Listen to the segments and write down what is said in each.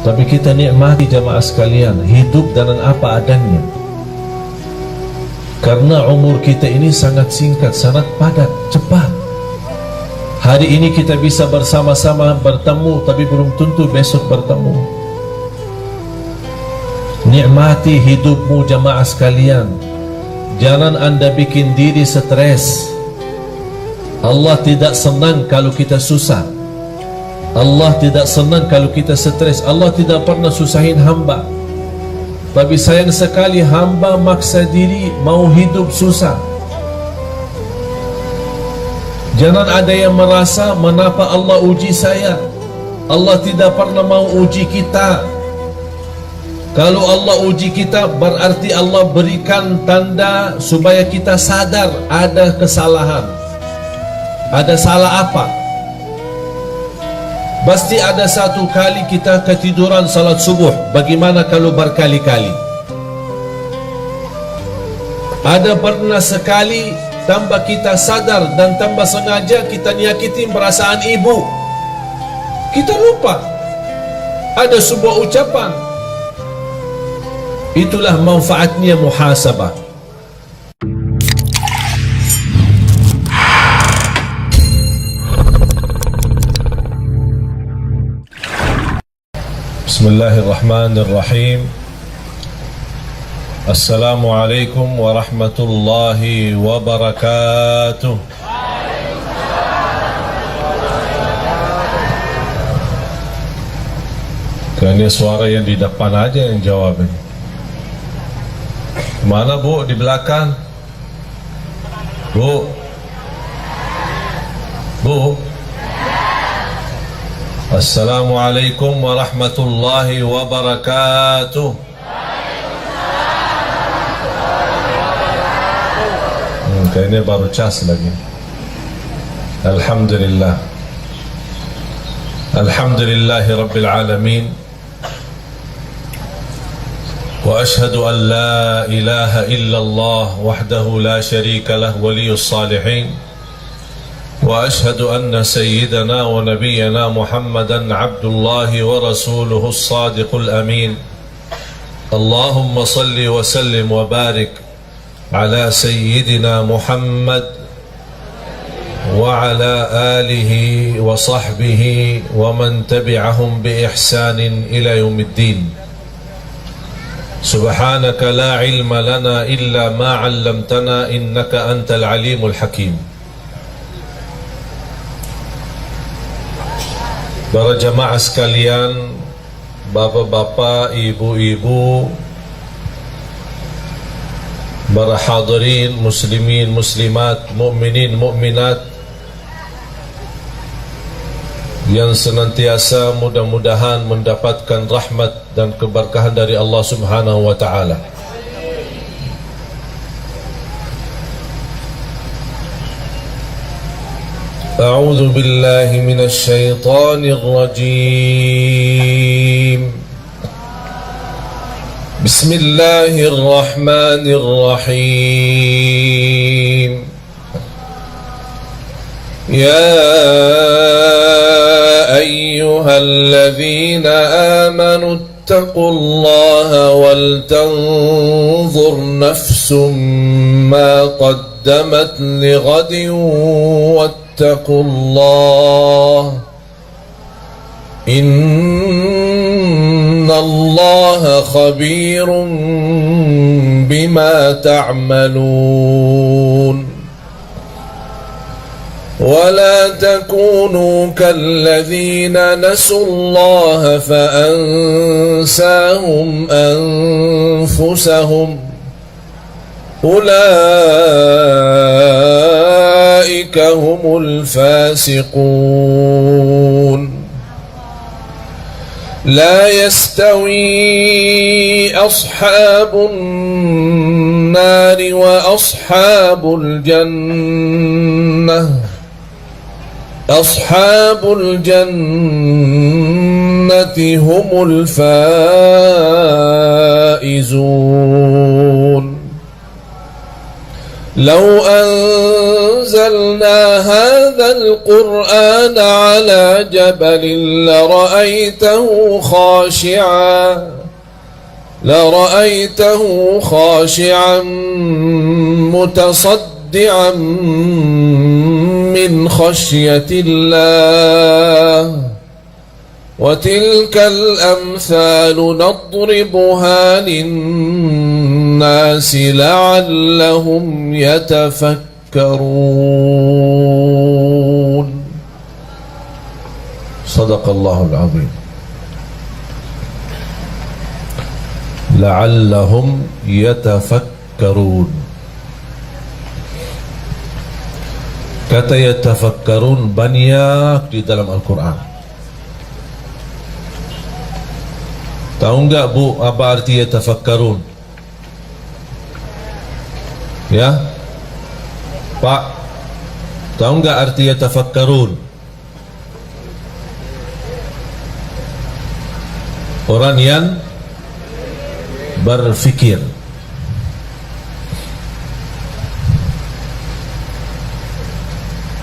Tapi kita nikmati jamaah sekalian, hidup dengan apa adanya. Karena umur kita ini sangat singkat, sangat padat, cepat. Hari ini kita bisa bersama-sama bertemu, tapi belum tentu besok bertemu. Nikmati hidupmu jamaah sekalian. Jangan anda bikin diri stres. Allah tidak senang kalau kita susah. Allah tidak senang kalau kita stres. Allah tidak pernah susahin hamba. Tapi sayang sekali hamba maksa diri mau hidup susah. Jangan ada yang merasa mengapa Allah uji saya. Allah tidak pernah mau uji kita. Kalau Allah uji kita berarti Allah berikan tanda supaya kita sadar ada kesalahan. Ada salah apa? Pasti ada satu kali kita ketiduran salat subuh. Bagaimana kalau berkali-kali? Ada pernah sekali tambah kita sadar dan tambah sengaja kita nyakiti perasaan ibu. Kita lupa. Ada sebuah ucapan. Itulah manfaatnya muhasabah. Bismillahirrahmanirrahim. Assalamualaikum warahmatullahi wabarakatuh. Kayaknya suara yang di depan aja yang jawab ini. Mana bu? Di belakang. Bu. Bu. Assalamualaikum warahmatullahi wabarakatuh. Kayaknya baru cas lagi. Alhamdulillah. Alhamdulillahi Rabbil Alamin. Wa ashhadu an la ilaha illallah wahdahu la sharika lah waliyus salihin. وأشهد أن سيدنا ونبينا محمدا عبد الله ورسوله الصادق الأمين. اللهم صل وسلم وبارك على سيدنا محمد وعلى آله وصحبه ومن تبعهم بإحسان إلى يوم الدين. سبحانك لا علم لنا إلا ما علمتنا إنك أنت العليم الحكيم. Para jamaah sekalian, bapak-bapak, ibu-ibu, para hadirin, muslimin, muslimat, mukminin, mukminat yang senantiasa mudah-mudahan mendapatkan rahmat dan keberkahan dari Allah Subhanahu wa taala. أعوذ بالله من الشيطان الرجيم. بسم الله الرحمن الرحيم. يا أيها الذين آمنوا اتقوا الله ولتنظر نفس ما قدمت لغد واتقوا الله إن الله خبير بما تعملون. ولا تكونوا كالذين نسوا الله فأنساهم أنفسهم أولئك هم الفاسقون. لا يستوي أصحاب النار وأصحاب الجنة. أصحاب الجنة هم الفائزون. لو أنزلنا هذا القرآن على جبل لرأيته خاشعا متصدعا من خشية الله وتلك الأمثال نضربها للناس لعلهم يتفكرون. صدق الله العظيم. لعلهم يتفكرون. Kata yatafakkarun banyak di dalam Al-Quran. Tahu enggak Bu apa arti yatafakkarun? Ya Pak, tahu enggak arti yatafakkarun? Orang yang berfikir.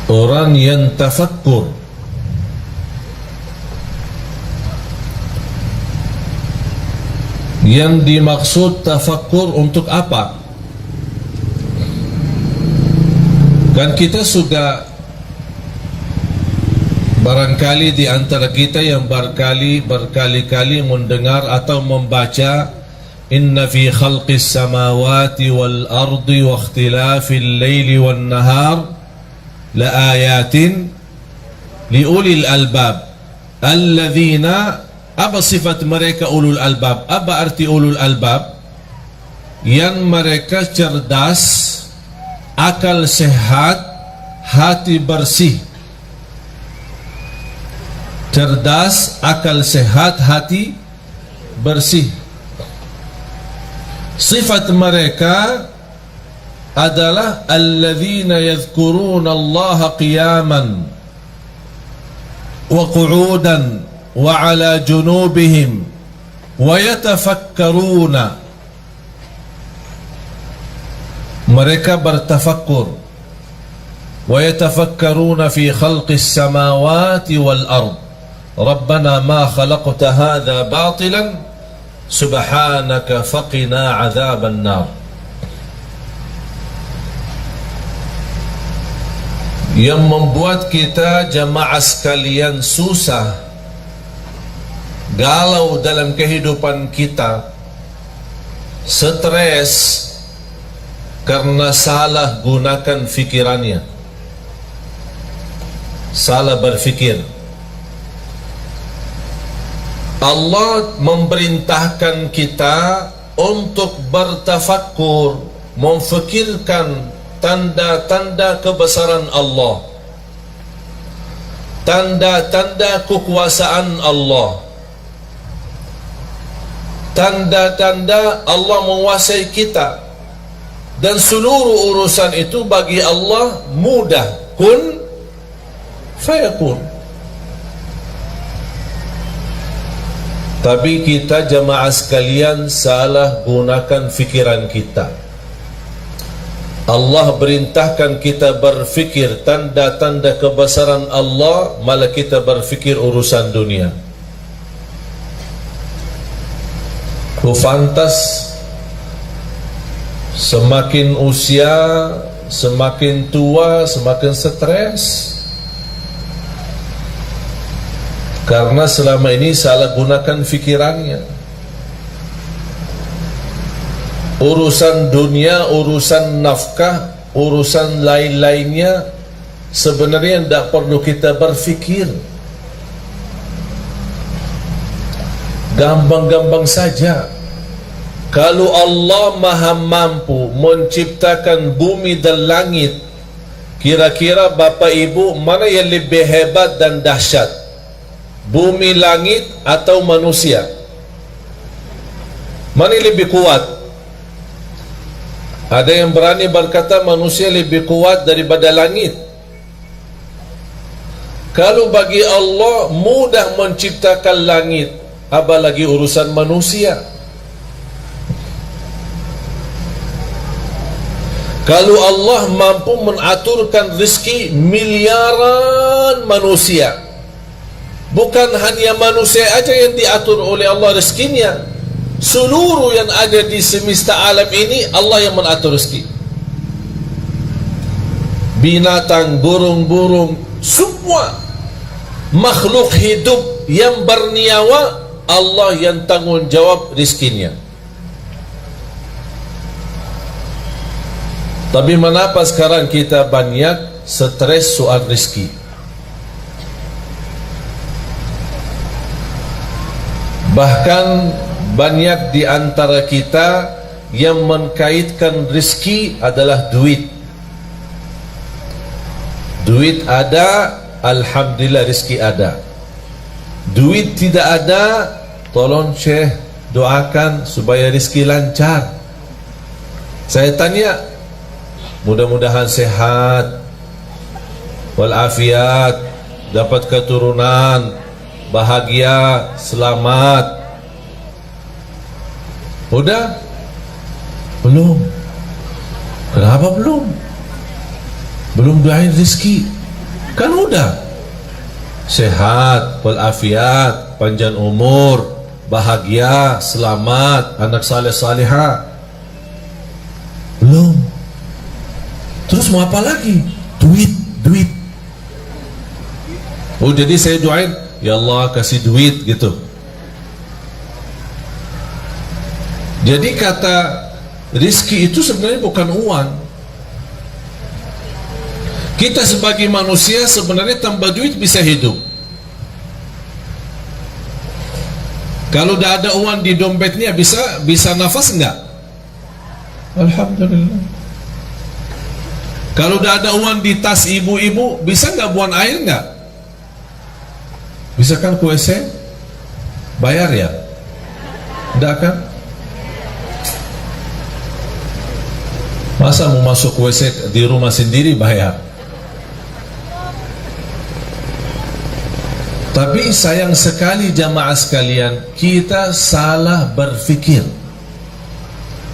Orang yang tafakkur. Yang dimaksud tafakkur untuk apa? Kan kita sudah barangkali di antara kita yang berkali-kali mendengar atau membaca inna fi khalqis samawati wal ardi wa ikhtilafil laili wan nahar la ayatin li ulil albab alladzina. Apa sifat mereka ulul albab? Apa arti ulul albab? Yang mereka cerdas, akal sehat, hati bersih. Cerdas, akal sehat, hati bersih. Sifat mereka adalah alladzina yadhkuruna Allah qiyaman wa qu'udan wa ala junubihim wa yatafakkaruna. Mereka bertafakkur. Wa yatafakkaruna fi khalqis samawati wal ard. Rabbana ma khalaqta hadha batilan subhanaka faqina adzaban nar. Yang membuat kita jamaah sekalian susah, galau dalam kehidupan kita, stres karena salah gunakan fikirannya, salah berfikir. Allah memerintahkan kita untuk bertafakkur, memfikirkan tanda-tanda kebesaran Allah, tanda-tanda kekuasaan Allah, tanda-tanda Allah menguasai kita, dan seluruh urusan itu bagi Allah mudah, kun fayakun. Tapi kita jamaah sekalian salah gunakan fikiran kita. Allah perintahkan kita berfikir tanda-tanda kebesaran Allah, malah kita berfikir urusan dunia. Fantas semakin usia, semakin tua, semakin stres, karena selama ini salah gunakan fikirannya. Urusan dunia, urusan nafkah, urusan lain-lainnya sebenarnya tidak perlu kita berfikir. Gampang-gampang saja. Kalau Allah maha mampu menciptakan bumi dan langit, kira-kira Bapak Ibu mana yang lebih hebat dan dahsyat? Bumi, langit atau manusia? Mana yang lebih kuat? Ada yang berani berkata manusia lebih kuat daripada langit. Kalau bagi Allah mudah menciptakan langit, apalagi urusan manusia. Kalau Allah mampu mengaturkan rezeki miliaran manusia, bukan hanya manusia aja yang diatur oleh Allah rezekinya, seluruh yang ada di semesta alam ini Allah yang mengatur rezeki. Binatang, burung-burung, semua makhluk hidup yang bernyawa, Allah yang tanggung jawab rezekinya. Tapi mengapa sekarang kita banyak stres soal rezeki? Bahkan banyak di antara kita yang mengkaitkan rezeki adalah duit. Duit ada, alhamdulillah rezeki ada. Duit tidak ada, tolong Syekh doakan supaya rezeki lancar. Saya tanya, mudah-mudahan sehat walafiat, dapat keturunan, bahagia, selamat. Udah? Belum. Kenapa belum? Belum doain rezeki. Kan udah. Sehat walafiat, panjang umur, bahagia, selamat, anak saleh salihah. Belum. Terus mau apa lagi? Duit. Oh, jadi saya doain, ya Allah kasih duit gitu. Jadi kata rizki itu sebenarnya bukan uang. Kita sebagai manusia sebenarnya tanpa duit bisa hidup. Kalau tidak ada uang di dompetnya bisa nafas enggak? Alhamdulillah. Kalau tidak ada uang di tas ibu-ibu, bisa nggak buang air nggak? Bisa kan ke WC? Bayar ya? Tidak kan? Masa mau masuk WC di rumah sendiri bayar? Tapi sayang sekali jamaah sekalian, kita salah berfikir.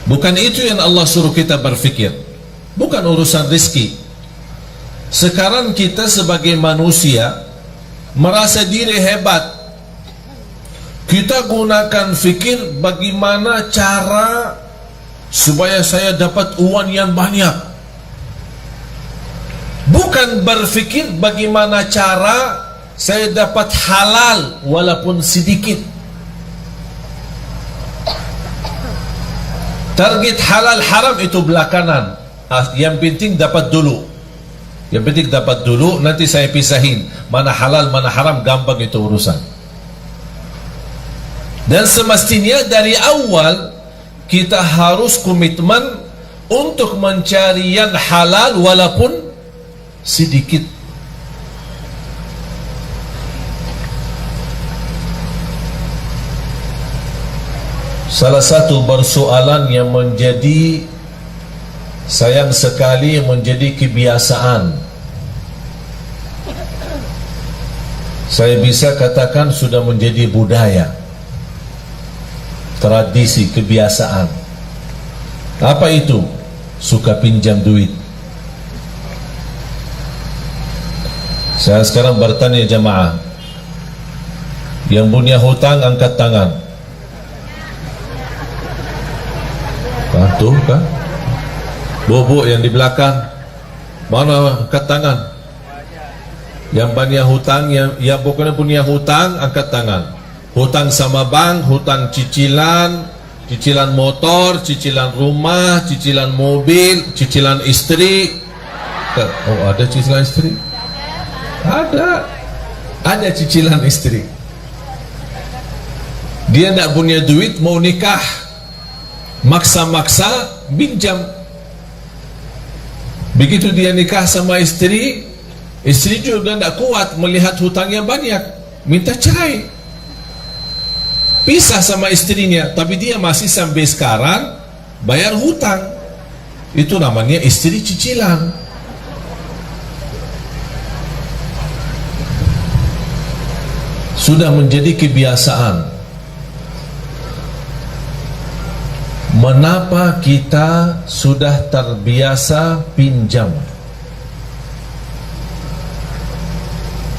Bukan itu yang Allah suruh kita berfikir. Bukan urusan rezeki. Sekarang kita sebagai manusia merasa diri hebat. Kita gunakan fikir bagaimana cara supaya saya dapat uang yang banyak. Bukan berfikir bagaimana cara saya dapat halal walaupun sedikit. Target halal haram itu belakangan. Yang penting dapat dulu. Yang penting dapat dulu, nanti saya pisahin mana halal mana haram, gampang itu urusan. Dan semestinya dari awal kita harus komitmen untuk mencari yang halal walaupun sedikit. Salah satu persoalan yang menjadi sayang sekali menjadi kebiasaan, saya bisa katakan sudah menjadi budaya, tradisi, kebiasaan. Apa itu? Suka pinjam duit. Saya sekarang bertanya jamaah, yang punya hutang angkat tangan. Tuh kan? Bobo yang di belakang, mana angkat tangan? Yang banyak hutang, yang pokoknya punya hutang, angkat tangan. Hutang sama bank, hutang cicilan, cicilan motor, cicilan rumah, cicilan mobil, cicilan istri. Oh, ada cicilan istri? Ada cicilan istri. Dia tidak punya duit, mau nikah, maksa-maksa pinjam. Begitu dia nikah sama istri, istri juga tidak kuat melihat hutangnya banyak, minta cerai, pisah sama istrinya. Tapi dia masih sampai sekarang bayar hutang. Itu namanya istri cicilan. Sudah menjadi kebiasaan. Mengapa kita sudah terbiasa pinjam?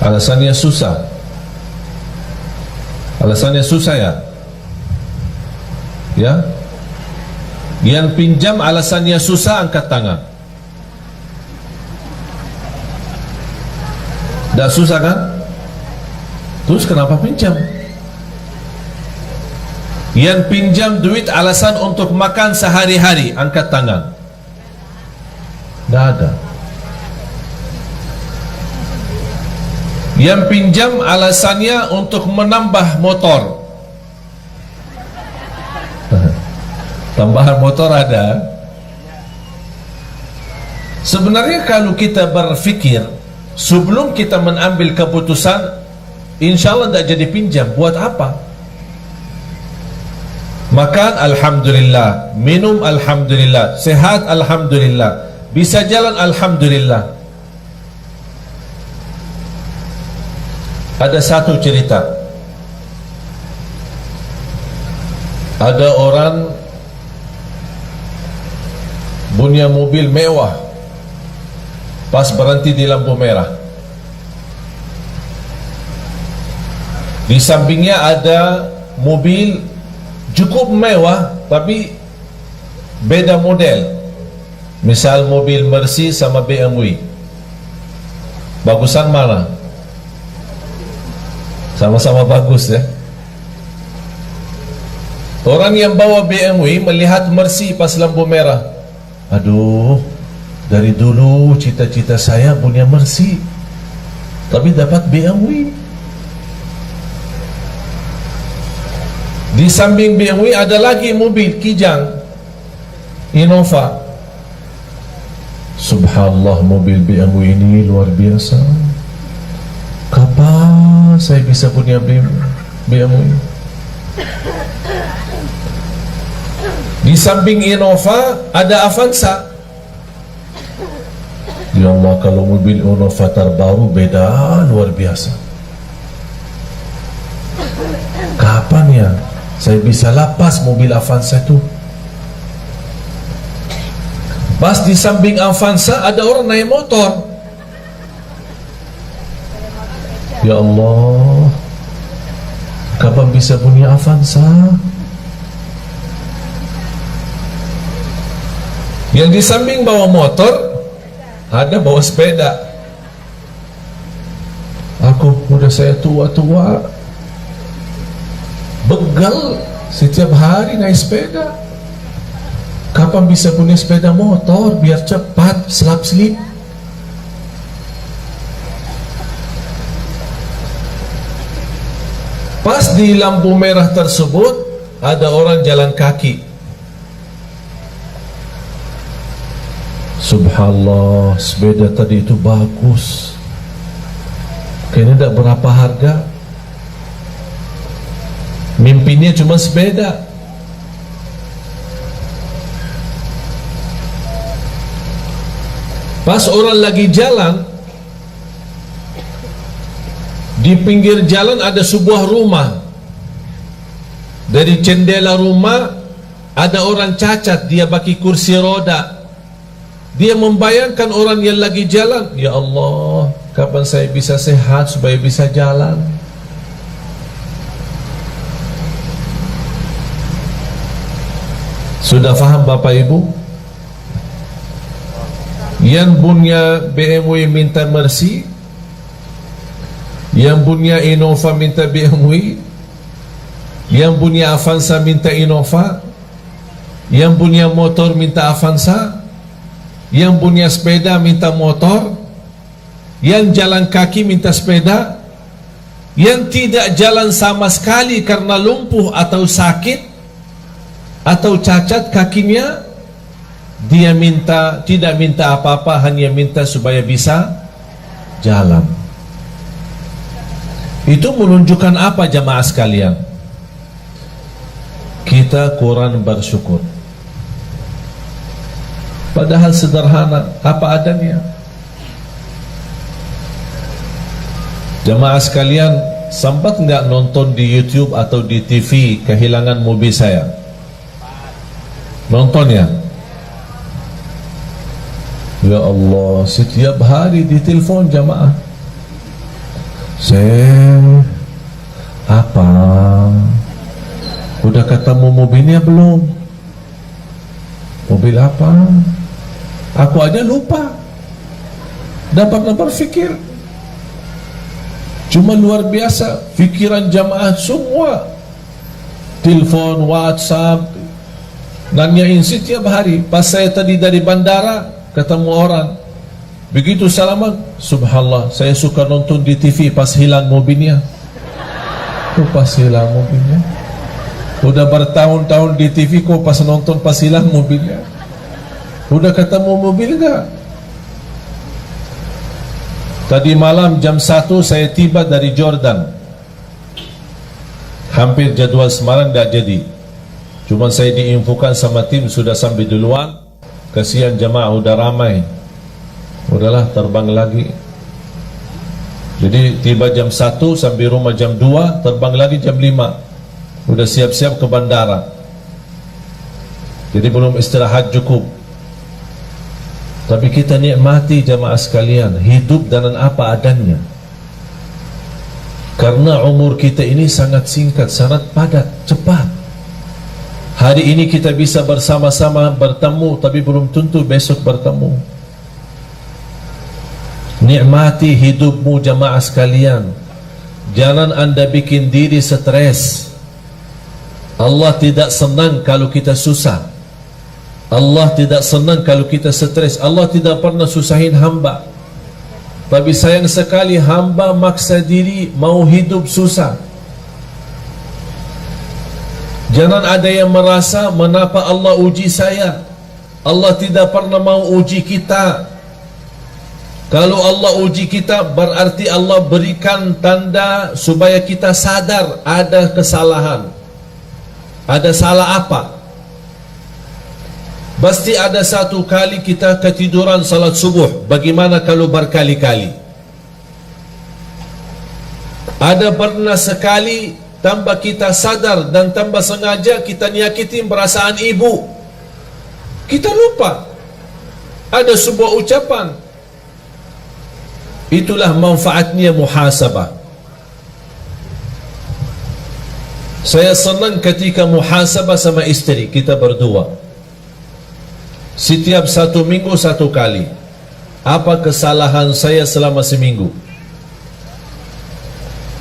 Alasannya susah. Alasannya susah ya? Ya? Yang pinjam alasannya susah, angkat tangan. Dah susah kan? Terus kenapa pinjam? Yang pinjam duit alasan untuk makan sehari-hari, angkat tangan. Tidak ada. Yang pinjam alasannya untuk menambah motor. Tambahan motor ada. Sebenarnya kalau kita berfikir sebelum kita mengambil keputusan, insya Allah tidak jadi pinjam. Buat apa? Makan alhamdulillah, minum alhamdulillah, sehat alhamdulillah, bisa jalan alhamdulillah. Ada satu cerita. Ada orang punya mobil mewah, pas berhenti di lampu merah. Di sampingnya ada mobil cukup mewah tapi beda model. Misal mobil Mercy sama BMW. Bagusan mana? Sama-sama bagus ya. Orang yang bawa BMW melihat Mercy pas lampu merah. Aduh, dari dulu cita-cita saya punya Mercy, tapi dapat BMW. Di samping BMW ada lagi mobil Kijang, Innova. Subhanallah, mobil BMW ini luar biasa. Kapan saya bisa punya BMW? Di samping Innova ada Avanza. Ya Allah, kalau mobil Innova terbaru beda luar biasa. Kapan ya saya bisa lapas mobil Avanza itu? Pas di samping Avanza ada orang naik motor. Ya Allah, kapan bisa punya Avanza? Yang di samping bawa motor, ada bawa sepeda. Aku udah saya tua-tua, begal setiap hari naik sepeda. Kapan bisa punya sepeda motor biar cepat selap-selip? Pas di lampu merah tersebut ada orang jalan kaki. Subhanallah, sepeda tadi itu bagus, kayaknya tidak berapa harga. Mimpinya cuma sepeda. Pas orang lagi jalan, di pinggir jalan ada sebuah rumah. Dari jendela rumah ada orang cacat, dia pakai kursi roda. Dia membayangkan orang yang lagi jalan, ya Allah, kapan saya bisa sehat supaya bisa jalan? Sudah faham Bapak Ibu? Yang punya BMW minta Mercy, yang punya Innova minta BMW, yang punya Avanza minta Innova, yang punya motor minta Avanza, yang punya sepeda minta motor, yang jalan kaki minta sepeda, yang tidak jalan sama sekali karena lumpuh atau sakit atau cacat kakinya, dia minta, tidak minta apa-apa, hanya minta supaya bisa jalan. Itu menunjukkan apa jamaah sekalian? Kita kurang bersyukur. Padahal sederhana, apa adanya. Jamaah sekalian, sempat nggak nonton di YouTube atau di TV kehilangan mobil saya? Nonton ya? Ya Allah, setiap hari ditelepon jamaah. Apa? Udah ketemu mobilnya belum? Mobil apa? Aku aja lupa. Dapat berpikir. Cuma luar biasa fikiran jamaah semua. Telepon, WhatsApp, nanyain setiap hari. Pas saya tadi dari bandara ketemu orang, begitu salaman, subhanallah, saya suka nonton di TV pas hilang mobilnya. Pas hilang mobilnya. Udah bertahun-tahun di TV kok pas nonton pas hilang mobilnya. Udah ketemu mobil enggak? Tadi malam jam 1 saya tiba dari Jordan. Hampir jadwal Semarang tidak jadi. Cuma saya diinfokan sama tim sudah sampai duluan. Kasihan jemaah udah ramai. Udahlah terbang lagi. Jadi tiba jam 1 sampai rumah jam 2, terbang lagi jam 5. Udah siap-siap ke bandara. Jadi belum istirahat cukup. Tapi kita nikmati jemaah sekalian, hidup dengan apa adanya. Karena umur kita ini sangat singkat, sangat padat, cepat. Hari ini kita bisa bersama-sama bertemu, tapi belum tentu besok bertemu. Nikmati hidupmu jamaah sekalian. Jangan anda bikin diri stres. Allah tidak senang kalau kita susah. Allah tidak senang kalau kita stres. Allah tidak pernah susahin hamba. Tapi sayang sekali hamba maksa diri mau hidup susah. Jangan ada yang merasa mengapa Allah uji saya. Allah tidak pernah mau uji kita. Kalau Allah uji kita berarti Allah berikan tanda supaya kita sadar ada kesalahan. Ada salah apa? Pasti ada satu kali kita ketiduran salat subuh. Bagaimana kalau berkali-kali? Ada pernah sekali tambah kita sadar dan tambah sengaja kita nyakitin perasaan ibu. Kita lupa. Ada sebuah ucapan. Itulah manfaatnya muhasabah. Saya senang ketika muhasabah sama istri kita berdua. Setiap 1 minggu 1 kali. Apa kesalahan saya selama seminggu?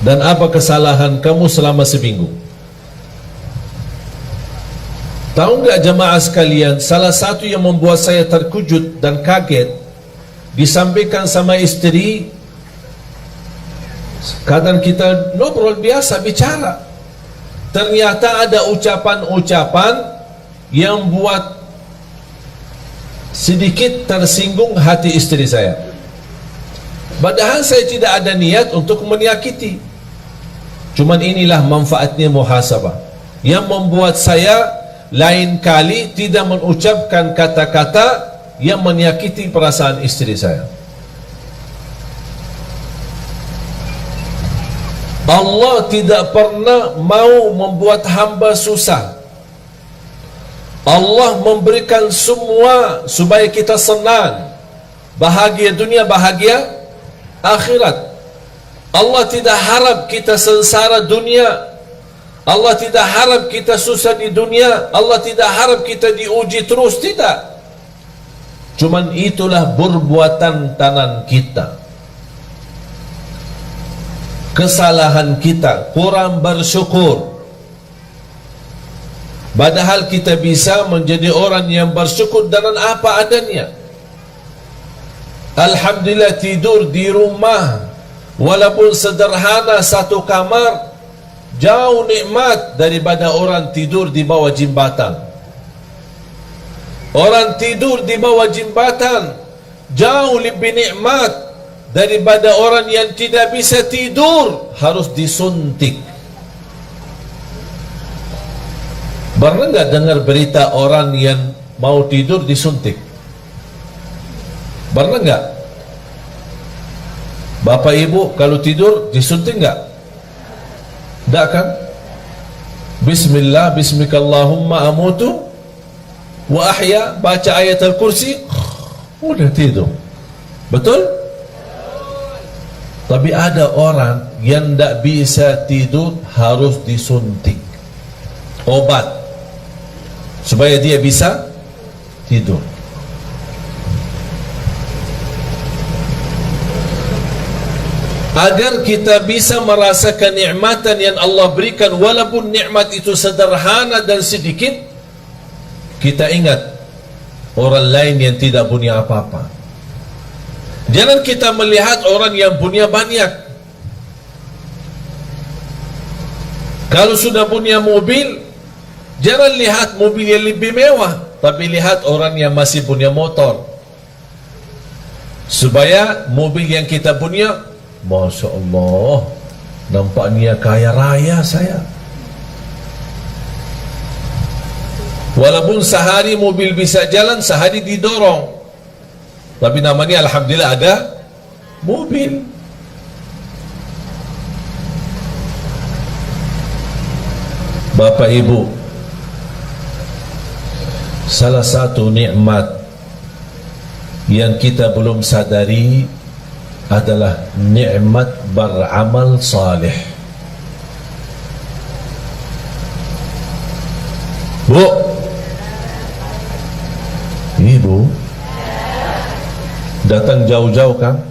Dan apa kesalahan kamu selama seminggu? Tahu enggak jemaah sekalian, salah satu yang membuat saya terkejut dan kaget, disampaikan sama istri, kadang kita ngobrol biasa bicara, ternyata ada ucapan-ucapan yang buat sedikit tersinggung hati istri saya. Padahal saya tidak ada niat untuk menyakiti. Cuman inilah manfaatnya muhasabah yang membuat saya lain kali tidak mengucapkan kata-kata yang menyakiti perasaan istri saya. Allah tidak pernah mau membuat hamba susah. Allah memberikan semua supaya kita senang, bahagia dunia, bahagia akhirat. Allah tidak harap kita sengsara dunia. Allah tidak harap kita susah di dunia. Allah tidak harap kita diuji terus, tidak. Cuman itulah perbuatan tangan kita, kesalahan kita, kurang bersyukur. Padahal kita bisa menjadi orang yang bersyukur dengan apa adanya. Alhamdulillah tidur di rumah walaupun sederhana 1 kamar jauh nikmat daripada orang tidur di bawah jembatan. Orang tidur di bawah jembatan jauh lebih nikmat daripada orang yang tidak bisa tidur, harus disuntik. Pernah enggak dengar berita orang yang mau tidur disuntik? Pernah enggak? Bapak ibu kalau tidur disuntik enggak? Enggak kan? Bismillah, bismikallahumma amutu wa ahya, baca ayat al-kursi, udah tidur. Betul? Tapi ada orang yang tidak bisa tidur, harus disuntik obat supaya dia bisa tidur. Agar kita bisa merasakan nikmatan yang Allah berikan, walaupun nikmat itu sederhana dan sedikit, kita ingat orang lain yang tidak punya apa-apa. Jangan kita melihat orang yang punya banyak. Kalau sudah punya mobil, jangan lihat mobil yang lebih mewah, tapi lihat orang yang masih punya motor. Supaya mobil yang kita punya, Masya Allah, nampaknya kaya raya saya. Walaupun sehari mobil bisa jalan, sehari didorong, tapi namanya alhamdulillah ada mobil. Bapak Ibu, salah satu nikmat yang kita belum sadari adalah nikmat beramal saleh. Bu, Ibu datang jauh-jauh kan?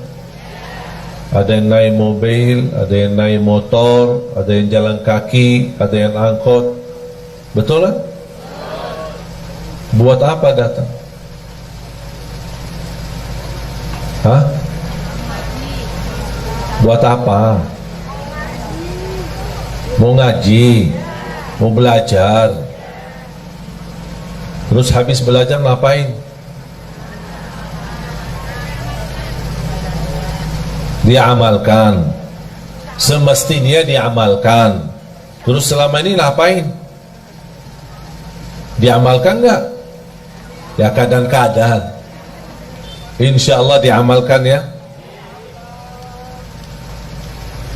Ada yang naik mobil, ada yang naik motor, ada yang jalan kaki, ada yang angkot. Betul kan? Buat apa datang? Hah? Buat apa? Mau ngaji, mau belajar. Terus habis belajar ngapain? Diamalkan. Semestinya diamalkan. Terus selama ini ngapain? Diamalkan enggak? Ya kadang-kadang. Insya Allah diamalkan ya.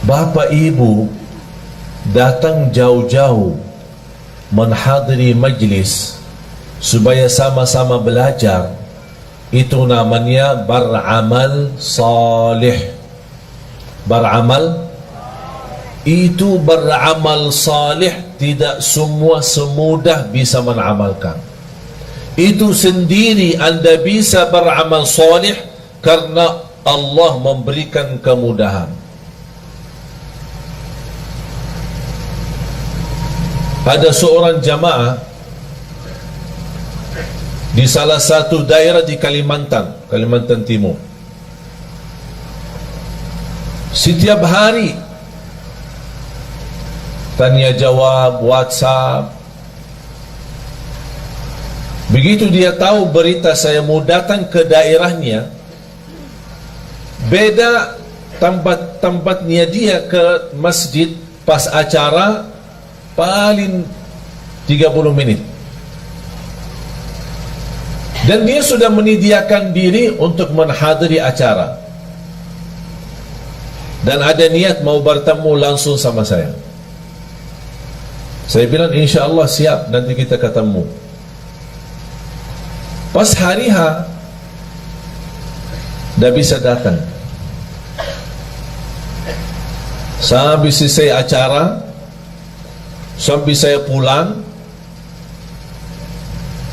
Bapak Ibu datang jauh-jauh menghadiri majlis supaya sama-sama belajar, itu namanya beramal salih. Beramal itu beramal salih, tidak semua semudah bisa mengamalkan. Itu sendiri Anda bisa beramal salih karena Allah memberikan kemudahan. Ada seorang jamaah di salah satu daerah di Kalimantan Timur. Setiap hari tanya jawab, WhatsApp. Begitu dia tahu berita saya mau datang ke daerahnya, beda tempatnya dia ke masjid pas acara paling 30 menit. Dan dia sudah menyediakan diri untuk menghadiri acara. Dan ada niat mau bertemu langsung sama saya. Saya bilang insya Allah siap, nanti kita ketemu. Pas hari H, dah bisa datang. Sampai selesai acara, sampai saya pulang,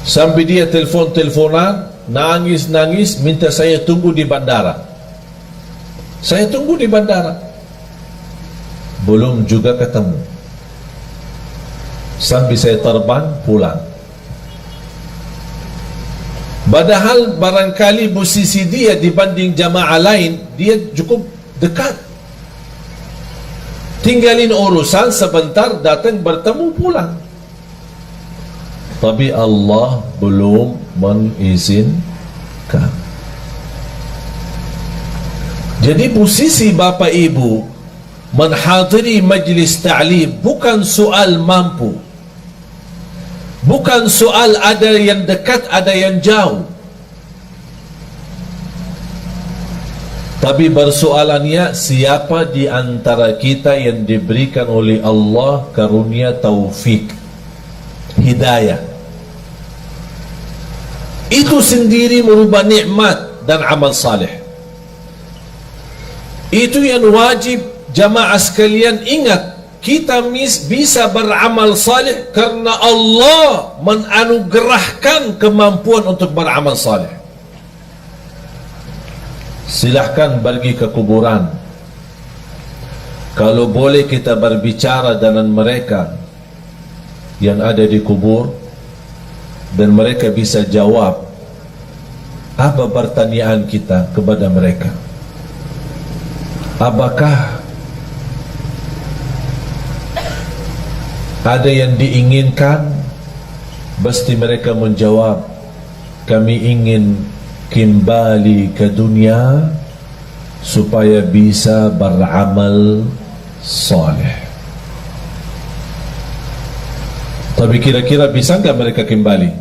sampai dia teleponan, nangis, minta saya tunggu di bandara. Saya tunggu di bandara, belum juga ketemu. Sampai saya terbang pulang. Padahal barangkali posisi dia dibanding jamaah lain, dia cukup dekat. Tinggalin urusan sebentar, datang bertemu pulang. Tapi Allah belum mengizinkan. Jadi posisi Bapak Ibu menghadiri majlis ta'lim bukan soal mampu, bukan soal ada yang dekat, ada yang jauh, tapi persoalannya siapa di antara kita yang diberikan oleh Allah karunia taufik, hidayah. Itu sendiri merubah nikmat dan amal saleh. Itu yang wajib jamaah sekalian ingat. Kita bisa beramal saleh karena Allah menanugerahkan kemampuan untuk beramal saleh. Silahkan pergi ke kuburan. Kalau boleh kita berbicara dengan mereka yang ada di kubur, dan mereka bisa jawab apa pertanyaan kita kepada mereka. Apakah ada yang diinginkan? Pasti mereka menjawab, kami ingin kembali ke dunia supaya bisa beramal saleh. Tapi kira-kira bisa enggak mereka kembali?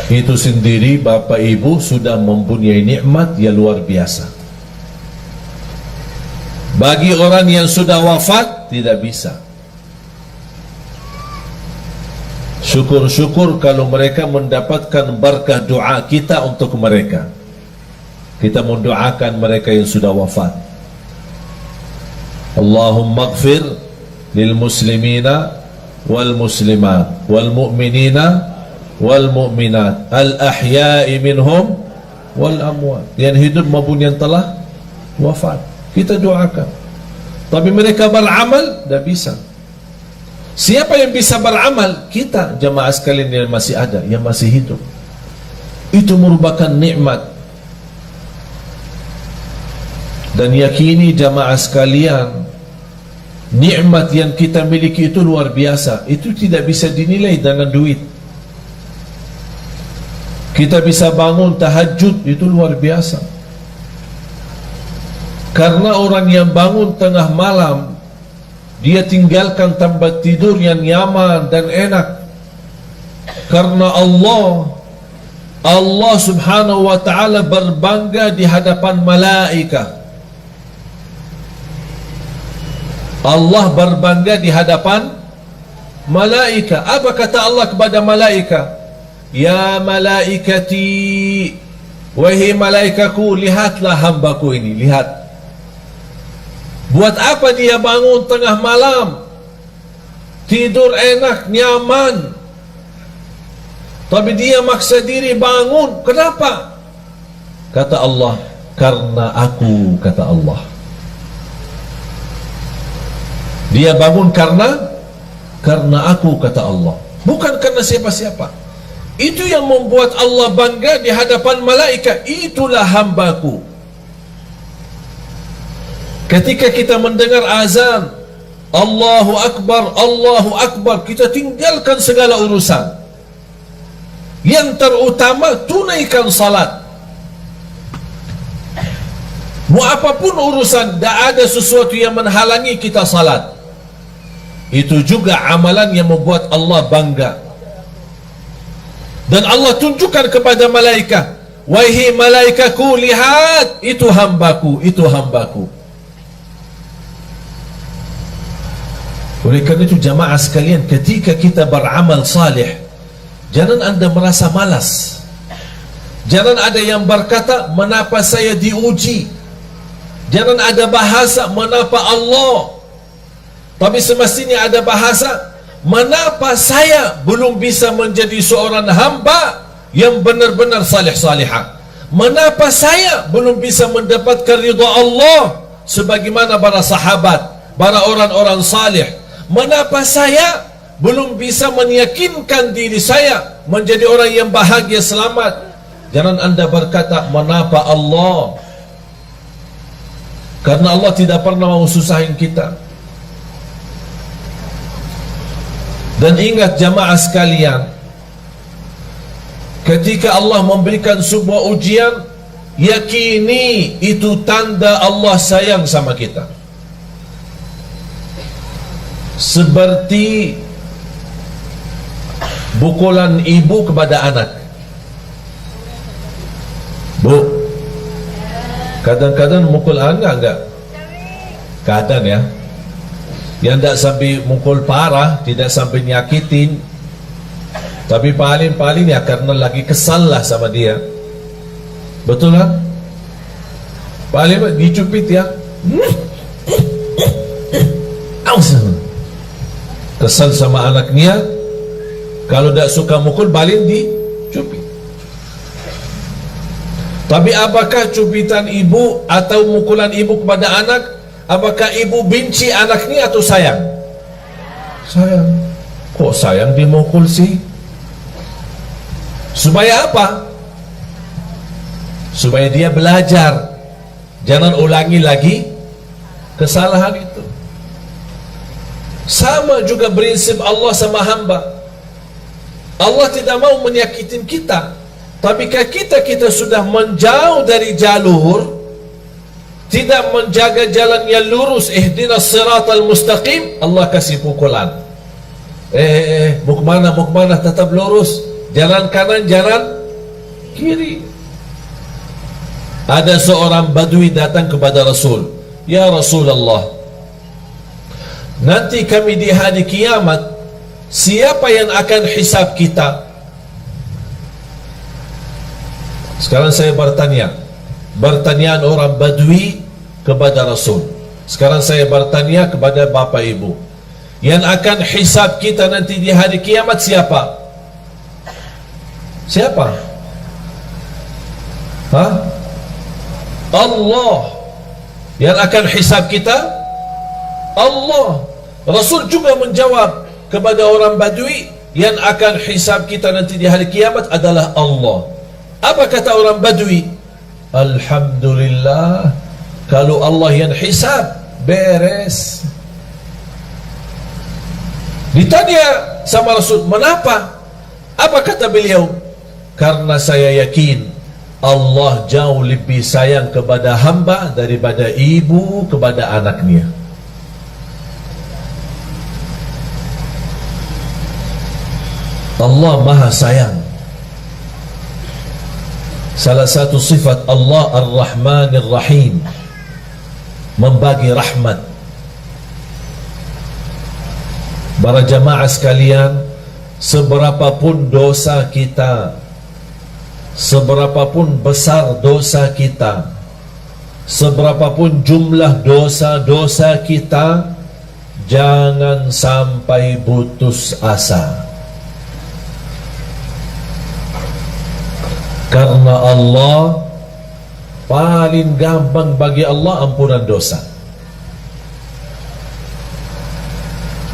Itu sendiri Bapak Ibu sudah mempunyai nikmat yang luar biasa. Bagi orang yang sudah wafat tidak bisa. Syukur-syukur kalau mereka mendapatkan berkah doa kita untuk mereka. Kita mendoakan mereka yang sudah wafat. Allahumma ighfir lil muslimina wal muslimat wal mu'minina wal mu'minat al ahya'i minhum wal amwat. Yang hidup maupun yang telah wafat, kita doakan. Tapi mereka beramal tidak bisa. Siapa yang bisa beramal? Kita, jamaah sekalian yang masih ada, yang masih hidup. Itu merupakan nikmat. Dan yakini jamaah sekalian, nikmat yang kita miliki itu luar biasa. Itu tidak bisa dinilai dengan duit. Kita bisa bangun tahajud, itu luar biasa. Karena orang yang bangun tengah malam, dia tinggalkan tempat tidur yang nyaman dan enak. Karena Allah subhanahu wa ta'ala berbangga di hadapan malaikat. Allah berbangga di hadapan malaikat. Apa kata Allah kepada malaikat? Ya malaikati, wahai malaikaku, lihatlah hambaku ini, lihat. Buat apa dia bangun tengah malam, tidur enak, nyaman, tapi dia maksa diri bangun. Kenapa? Kata Allah, karena aku, kata Allah. Dia bangun karena aku, kata Allah, bukan karena siapa-siapa. Itu yang membuat Allah bangga di hadapan malaikat. Itulah hambaku. Ketika kita mendengar azan Allahu Akbar, Allahu Akbar, kita tinggalkan segala urusan. Yang terutama, tunaikan salat. Mau apapun urusan, tidak ada sesuatu yang menghalangi kita salat. Itu juga amalan yang membuat Allah bangga. Dan Allah tunjukkan kepada malaikat, wahai malaikatku, lihat, itu hambaku, itu hambaku. Oleh karena itu jamaah sekalian, ketika kita beramal saleh, jangan anda merasa malas. Jangan ada yang berkata, mengapa saya diuji? Jangan ada bahasa, mengapa Allah? Tapi semestinya ada bahasa, mengapa saya belum bisa menjadi seorang hamba yang benar-benar saleh-salihah? Mengapa saya belum bisa mendapatkan ridha Allah sebagaimana para sahabat, para orang-orang saleh? Mengapa saya belum bisa meyakinkan diri saya menjadi orang yang bahagia, selamat? Jangan anda berkata, mengapa Allah? Karena Allah tidak pernah mau susahin kita. Dan ingat jamaah sekalian, ketika Allah memberikan sebuah ujian, yakini itu tanda Allah sayang sama kita. Seperti pukulan ibu kepada anak. Bu, kadang-kadang mukul anak enggak? Kadang ya. Yang tidak sampai mukul parah, tidak sampai nyakitin, Tapi paling-paling ya karena lagi kesal lah sama dia. Betul kan? Paling dicubit ya. Kesal sama anaknya. Kalau tak suka mukul, paling dicubit. Tapi apakah cubitan ibu atau mukulan ibu kepada anak, apakah ibu benci anaknya atau sayang? Sayang. Kok sayang dimukul sih? Supaya apa? Supaya dia belajar, jangan ulangi lagi kesalahan itu. Sama juga prinsip Allah sama hamba. Allah tidak mau menyakitin kita. Tapi kalau kita sudah menjauh dari jalur, tidak menjaga jalan yang lurus, ihdinas siratal mustaqim, Allah kasih pukulan. Mau kemana, tetap lurus. Jalan kanan, jalan kiri. Ada seorang badui datang kepada Rasul. Ya Rasulullah, nanti kami di hari kiamat, siapa yang akan hisab kita? Sekarang saya bertanya, pertanyaan orang badui kepada Rasul. Sekarang saya bertanya kepada bapak ibu, yang akan hisab kita nanti di hari kiamat siapa? Siapa? Hah? Allah. Yang akan hisab kita Allah. Rasul juga menjawab kepada orang badui, yang akan hisab kita nanti di hari kiamat adalah Allah. Apa kata orang badui? Alhamdulillah, kalau Allah yang hisab, beres. Ditanya sama Rasul, kenapa? Apa kata beliau? Karena saya yakin Allah jauh lebih sayang kepada hamba daripada ibu kepada anaknya. Allah maha sayang. Salah satu sifat Allah Ar-Rahman Ar-Rahim, membagi rahmat. Para jamaah sekalian, seberapapun dosa kita, seberapapun besar dosa kita, seberapapun jumlah dosa-dosa kita, jangan sampai putus asa. Karena Allah paling gampang bagi Allah ampunan dosa.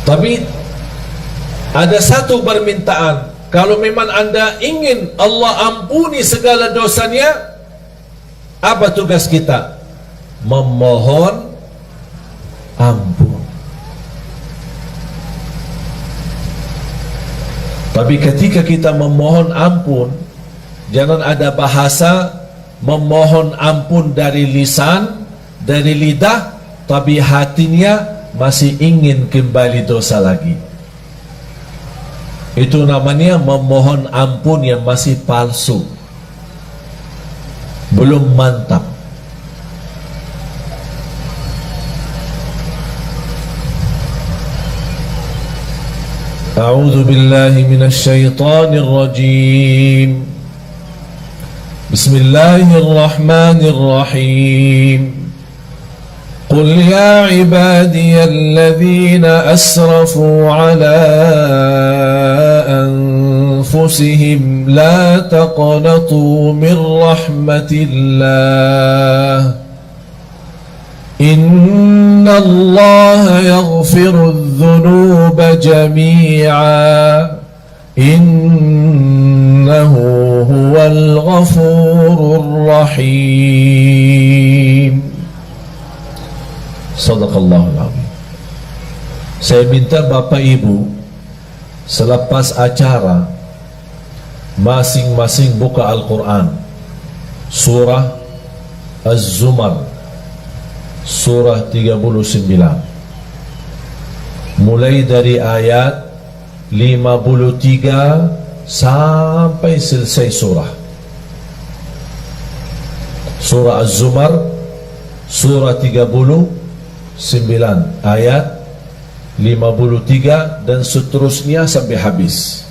Tapi ada satu permintaan, kalau memang anda ingin Allah ampuni segala dosanya, apa tugas kita? Memohon ampun. Tapi ketika kita memohon ampun, jangan ada bahasa memohon ampun dari lisan, dari lidah, tapi hatinya masih ingin kembali dosa lagi. Itu namanya memohon ampun yang masih palsu, belum mantap. A'udzu billahi minasy syaithanir rajim. Bismillahirrahmanirrahim. قل يا عبادي الذين أسرفوا على أنفسهم لا تقنطوا من رحمة الله إن الله يغفر الذنوب جميعا إنه هو الغفور الرحيم. Sadaqallahul Azim. Saya minta Bapak Ibu selepas acara masing-masing buka Al-Quran, surah Az-Zumar, surah 39, mulai dari ayat 53 sampai selesai surah. Surah Az-Zumar, surah 39 ayat 53 dan seterusnya sampai habis.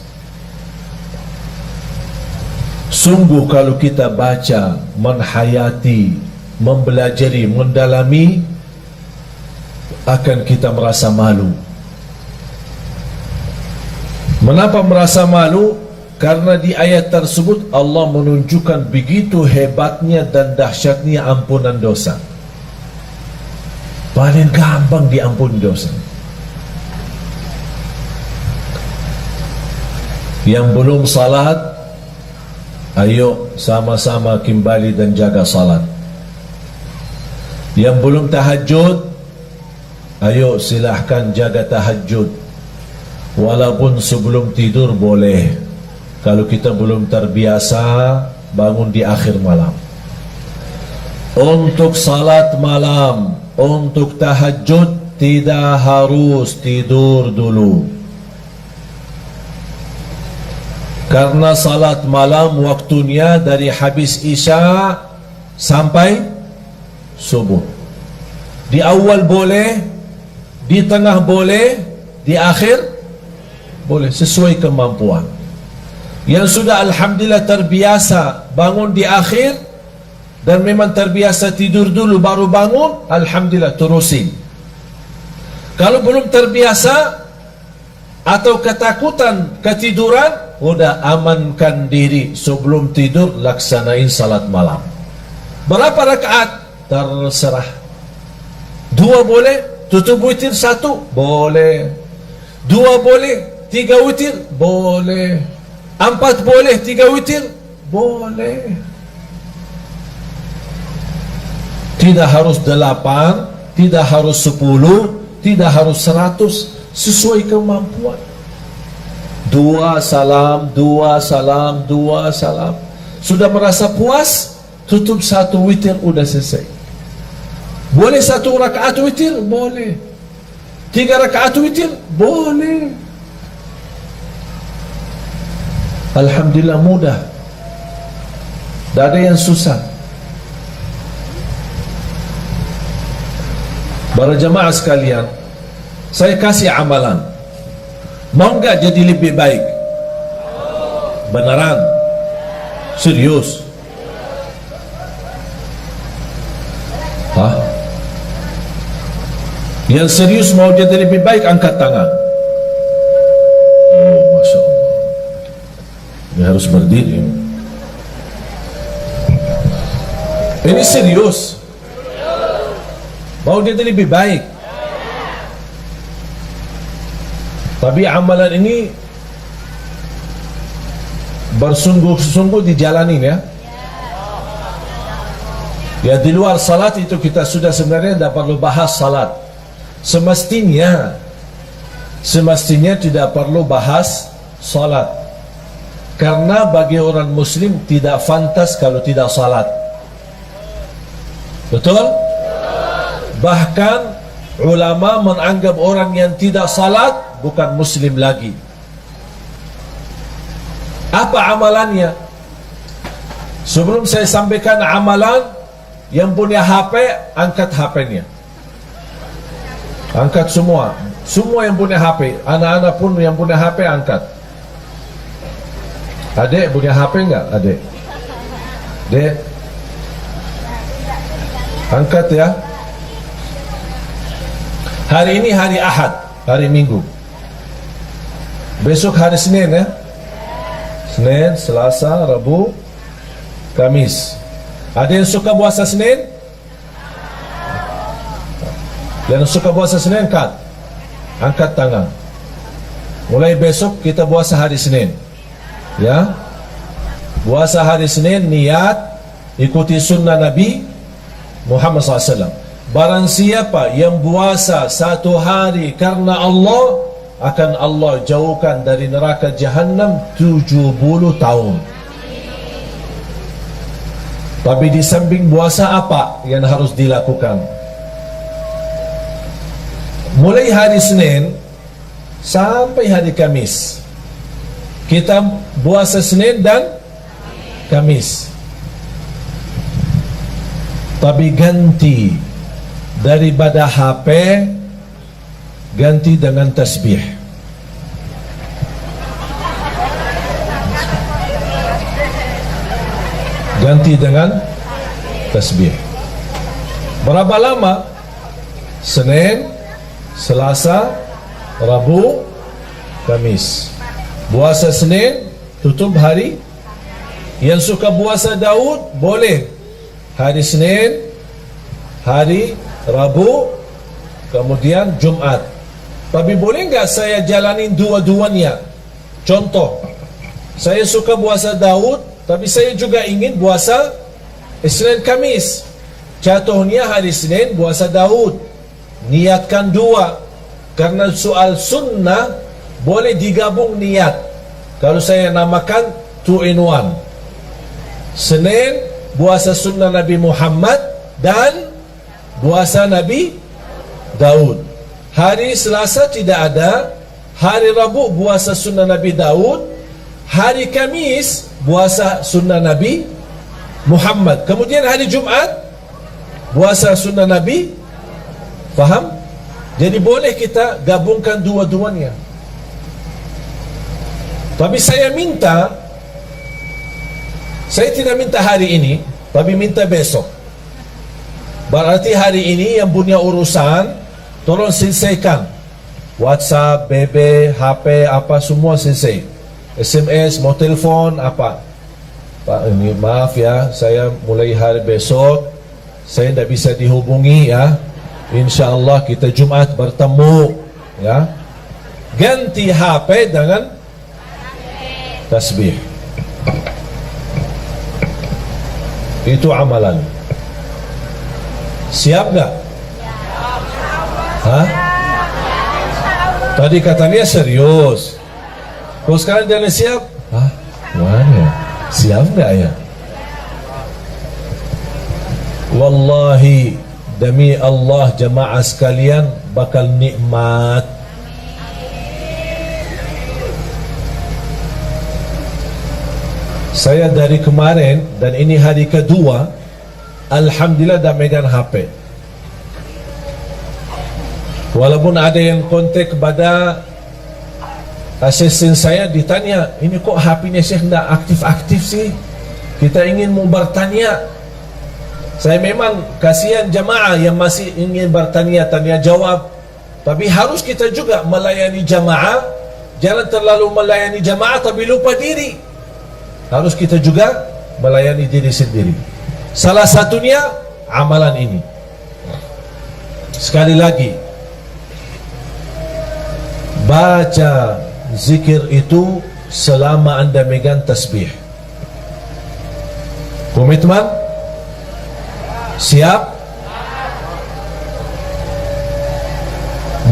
Sungguh kalau kita baca, menghayati, mempelajari, mendalami, akan kita merasa malu. Mengapa merasa malu? Karena di ayat tersebut Allah menunjukkan begitu hebatnya dan dahsyatnya ampunan dosa. Paling gampang diampuni dosa. Yang belum salat, ayo sama-sama kembali dan jaga salat. Yang belum tahajud, ayo silahkan jaga tahajud. Walaupun sebelum tidur boleh, kalau kita belum terbiasa bangun di akhir malam. Untuk salat malam, untuk tahajud tidak harus tidur dulu. Karena salat malam waktunya dari habis isya sampai subuh. Di awal boleh, di tengah boleh, di akhir boleh, sesuai kemampuan. Yang sudah alhamdulillah terbiasa bangun di akhir dan memang terbiasa tidur dulu baru bangun, alhamdulillah terusin. Kalau belum terbiasa atau ketakutan ketiduran, udah amankan diri sebelum tidur, laksanain salat malam. Berapa rakaat? Terserah. 2 boleh, tutup witir 1 boleh, 2 boleh, 3 witir boleh, 4 boleh, 3 witir boleh. Tidak harus 8, tidak harus 10, tidak harus 100, sesuai kemampuan. 2 salam, 2 salam, 2 salam. Sudah merasa puas, tutup 1 witir, udah selesai. Boleh 1 rakaat witir? Boleh. 3 rakaat witir? Boleh. Alhamdulillah mudah. Tak ada yang susah. Para jemaah sekalian, saya kasih amalan. Mau enggak jadi lebih baik? Beneran? Serius? Hah? Yang serius mau jadi lebih baik angkat tangan. Oh, Masya Allah. Ini harus berdiri. Ini serius. Mau jadi lebih baik. Tapi amalan ini bersungguh-sungguh dijalanin ya. Ya, di luar salat itu kita sudah sebenarnya tidak perlu bahas salat. Semestinya tidak perlu bahas salat. Karena bagi orang muslim tidak fantas kalau tidak salat. Betul? Bahkan ulama menganggap orang yang tidak salat bukan muslim lagi. Apa amalannya? Sebelum saya sampaikan amalan, yang punya HP angkat HP-nya. Angkat semua. Semua yang punya HP. Anak-anak pun yang punya HP angkat. Adik punya HP enggak? Adik? Dek? Angkat ya. Hari ini hari Ahad, hari Minggu. Besok hari Senin ya. Senin, Selasa, Rabu, Kamis. Ada yang suka puasa Senin? Yang suka puasa Senin angkat tangan. Mulai besok kita puasa hari Senin. Ya. Puasa hari Senin, niat ikuti sunnah Nabi Muhammad SAW. Barang siapa yang puasa 1 hari karena Allah, akan Allah jauhkan dari neraka Jahannam 70 tahun. Tapi di samping puasa apa yang harus dilakukan? Mulai hari Senin sampai hari Kamis, kita puasa Senin dan Kamis. Tapi ganti daripada HP, ganti dengan tasbih. Ganti dengan tasbih. Berapa lama? Senin, Selasa, Rabu, Kamis. Puasa Senin, tutup hari. Yang suka puasa Daud, boleh hari Senin, hari Rabu, kemudian Jumat. Tapi boleh enggak saya jalanin dua-duanya? Contoh, saya suka puasa Daud, tapi saya juga ingin puasa Senin Kamis. Contohnya hari Senin puasa Daud, niatkan dua. Karena soal sunnah boleh digabung niat. Kalau saya namakan 2 in 1. Senin puasa sunnah Nabi Muhammad dan puasa Nabi Daud. Hari Selasa tidak ada. Hari Rabu puasa sunnah Nabi Daud. Hari Kamis puasa sunnah Nabi Muhammad. Kemudian hari Jumat puasa sunnah Nabi. Faham? Jadi boleh kita gabungkan dua-duanya. Tapi saya tidak minta hari ini, tapi minta besok. Berarti hari ini yang punya urusan, tolong selesaikan. WhatsApp, BB, HP, apa semua selesai. SMS, mau telepon, apa. Pak, ini maaf ya, saya mulai hari besok, saya tidak bisa dihubungi ya. InsyaAllah kita Jumat bertemu ya. Ganti HP dengan tasbih. Itu amalan. Siap gak? Hah? Tadi katanya serius. Kok sekarang jangan siap? Hah? Mana? Siap gak ya? Wallahi, demi Allah jemaah sekalian, bakal nikmat. Saya dari kemarin dan ini hari kedua, alhamdulillah dah megang HP. Walaupun ada yang kontak kepada asisten saya, ditanya, ini kok HP-nya Syekh tidak aktif-aktif sih? Kita ingin mau bertanya. Saya memang kasihan jemaah yang masih ingin bertanya, tanya jawab. Tapi harus kita juga melayani jemaah. Jangan terlalu melayani jemaah tapi lupa diri. Harus kita juga melayani diri sendiri. Salah satunya amalan ini. Sekali lagi, baca zikir itu selama anda megang tasbih. Komitmen? Siap?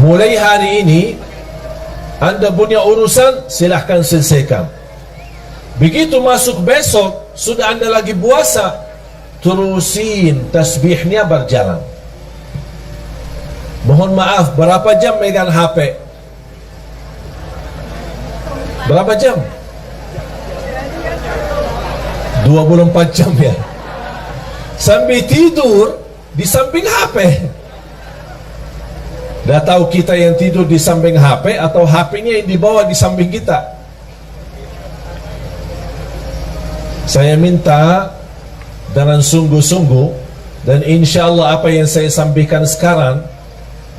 Mulai hari ini anda punya urusan, silahkan selesaikan. Begitu masuk besok, sudah anda lagi puasa, terusin tasbihnya berjalan. Mohon maaf, berapa jam megang HP? Berapa jam? 24 jam ya. Sambil tidur di samping HP. Dah tahu kita yang tidur di samping HP atau HP-nya yang dibawa di samping kita. Saya minta dengan sungguh-sungguh, dan insya Allah apa yang saya sampaikan sekarang,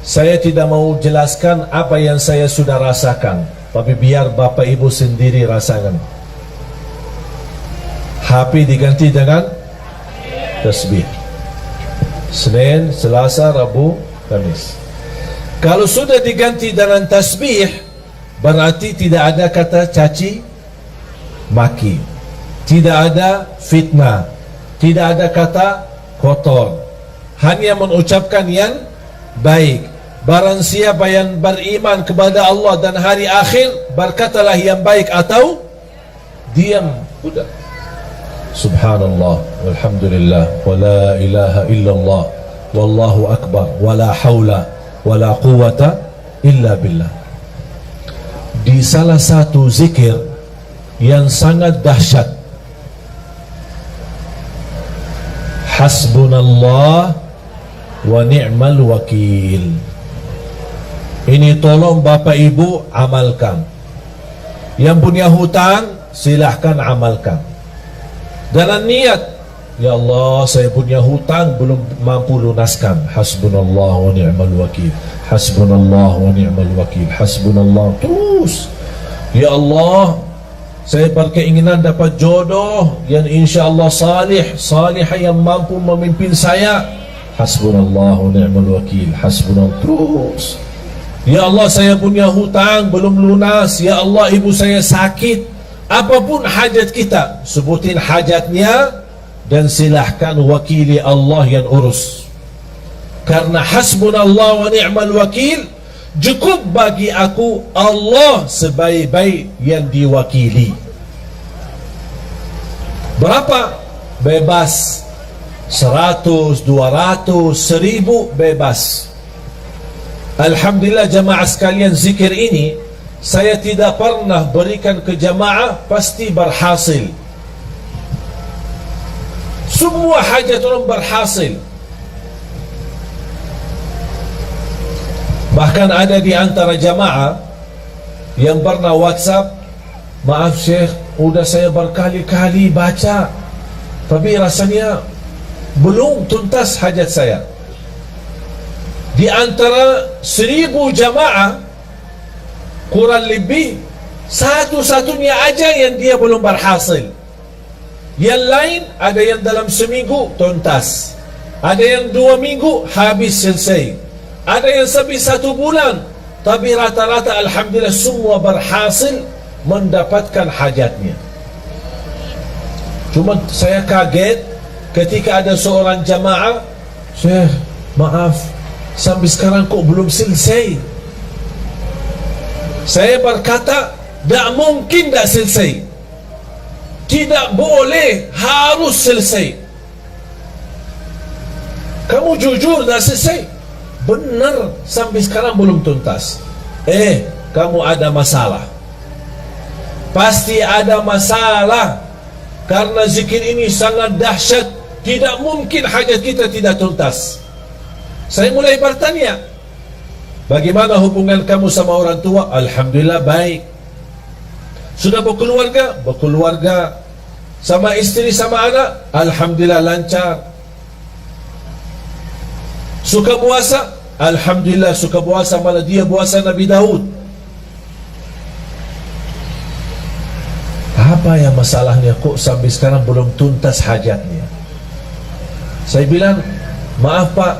saya tidak mau jelaskan apa yang saya sudah rasakan, tapi biar Bapak Ibu sendiri rasakan. HP diganti dengan tasbih. Senin, Selasa, Rabu, Kamis. Kalau sudah diganti dengan tasbih, berarti tidak ada kata caci maki, tidak ada fitnah, tidak ada kata kotor, hanya mengucapkan yang baik. Barang siapa yang beriman kepada Allah dan hari akhir, berkatalah yang baik atau diam. Sudah. Subhanallah, walhamdulillah, wa la ilaha illallah, wallahu akbar, wa la hawla wa la quwata illa billah. Di salah satu zikir yang sangat dahsyat, hasbunallah wa ni'mal wakil. Ini tolong Bapak Ibu amalkan. Yang punya hutang silahkan amalkan. Dalam niat Ya Allah, saya punya hutang belum mampu lunaskan. Hasbunallah wa ni'mal wakil. Hasbunallah wa ni'mal wakil. Hasbunallah. Terus, ya Allah, saya berkeinginan dapat jodoh yang insya-Allah salihah yang mampu memimpin saya. Hasbunallah wa ni'mal wakil. Hasbunallah. Terus, ya Allah, saya punya hutang belum lunas. Ya Allah, ibu saya sakit. Apapun hajat kita, sebutin hajatnya dan silahkan wakili Allah yang urus. Karena hasbunallah wa ni'mal wakil, cukup bagi aku Allah sebaik-baik yang diwakili. Berapa? Bebas. 100, 200, 1000 bebas. Alhamdulillah jamaah sekalian, zikir ini saya tidak pernah berikan ke jamaah, pasti berhasil. Semua hajat orang berhasil. Bahkan ada di antara jamaah yang pernah WhatsApp, maaf Syekh, udah saya berkali-kali baca, tapi rasanya belum tuntas hajat saya. Di antara 1000 jamaah, kurang lebih satu-satunya aja yang dia belum berhasil. Yang lain ada yang dalam seminggu tuntas, ada yang 2 minggu habis selesai, ada yang sampai 1 bulan. Tapi rata-rata alhamdulillah semua berhasil mendapatkan hajatnya. Cuma saya kaget ketika ada seorang jamaah, Syekh, maaf, sampai sekarang kok belum selesai. Saya berkata, tak mungkin tak selesai. Tidak boleh, harus selesai. Kamu jujur dah selesai? Benar, sampai sekarang belum tuntas. Kamu ada masalah. Pasti ada masalah. Karena zikir ini sangat dahsyat. Tidak mungkin hajat kita tidak tuntas. Saya mulai bertanya, bagaimana hubungan kamu sama orang tua? Alhamdulillah baik. Sudah berkeluarga? Berkeluarga. Sama istri, sama anak? Alhamdulillah lancar. Suka puasa? Alhamdulillah suka puasa, malah dia puasa Nabi Daud. Apa yang masalahnya kok sampai sekarang belum tuntas hajatnya? Saya bilang, maaf Pak,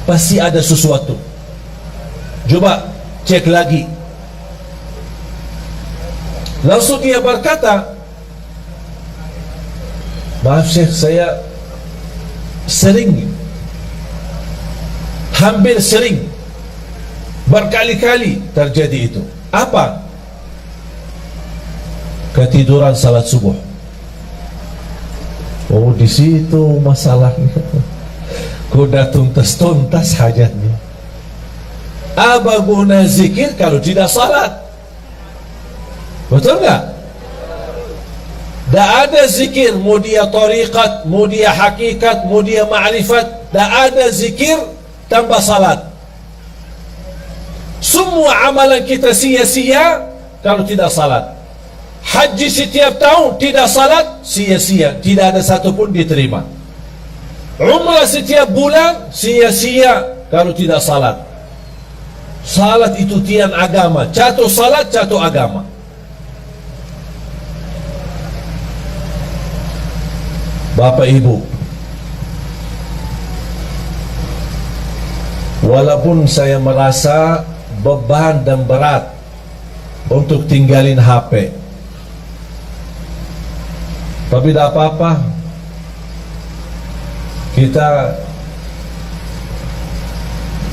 pasti ada sesuatu. Coba cek lagi. Langsung dia berkata, maaf Syekh, saya hampir sering, berkali-kali terjadi itu. Apa? Ketiduran salat subuh. Oh, di situ masalahnya. Kuda tuntas hajatnya. Apa guna zikir kalau tidak salat? Betul nggak? Tak ada zikir, mau dia tariqat, mau dia hakikat, mau dia ma'rifat, tak ada zikir tanpa salat. Semua amalan kita sia-sia kalau tidak salat. Haji setiap tahun tidak salat, sia-sia, tidak ada satu pun diterima. Umrah setiap bulan, sia-sia kalau tidak salat. Salat itu tiang agama. Jatuh salat, jatuh agama. Bapak Ibu, walaupun saya merasa beban dan berat untuk tinggalin HP, tapi tak apa-apa. Kita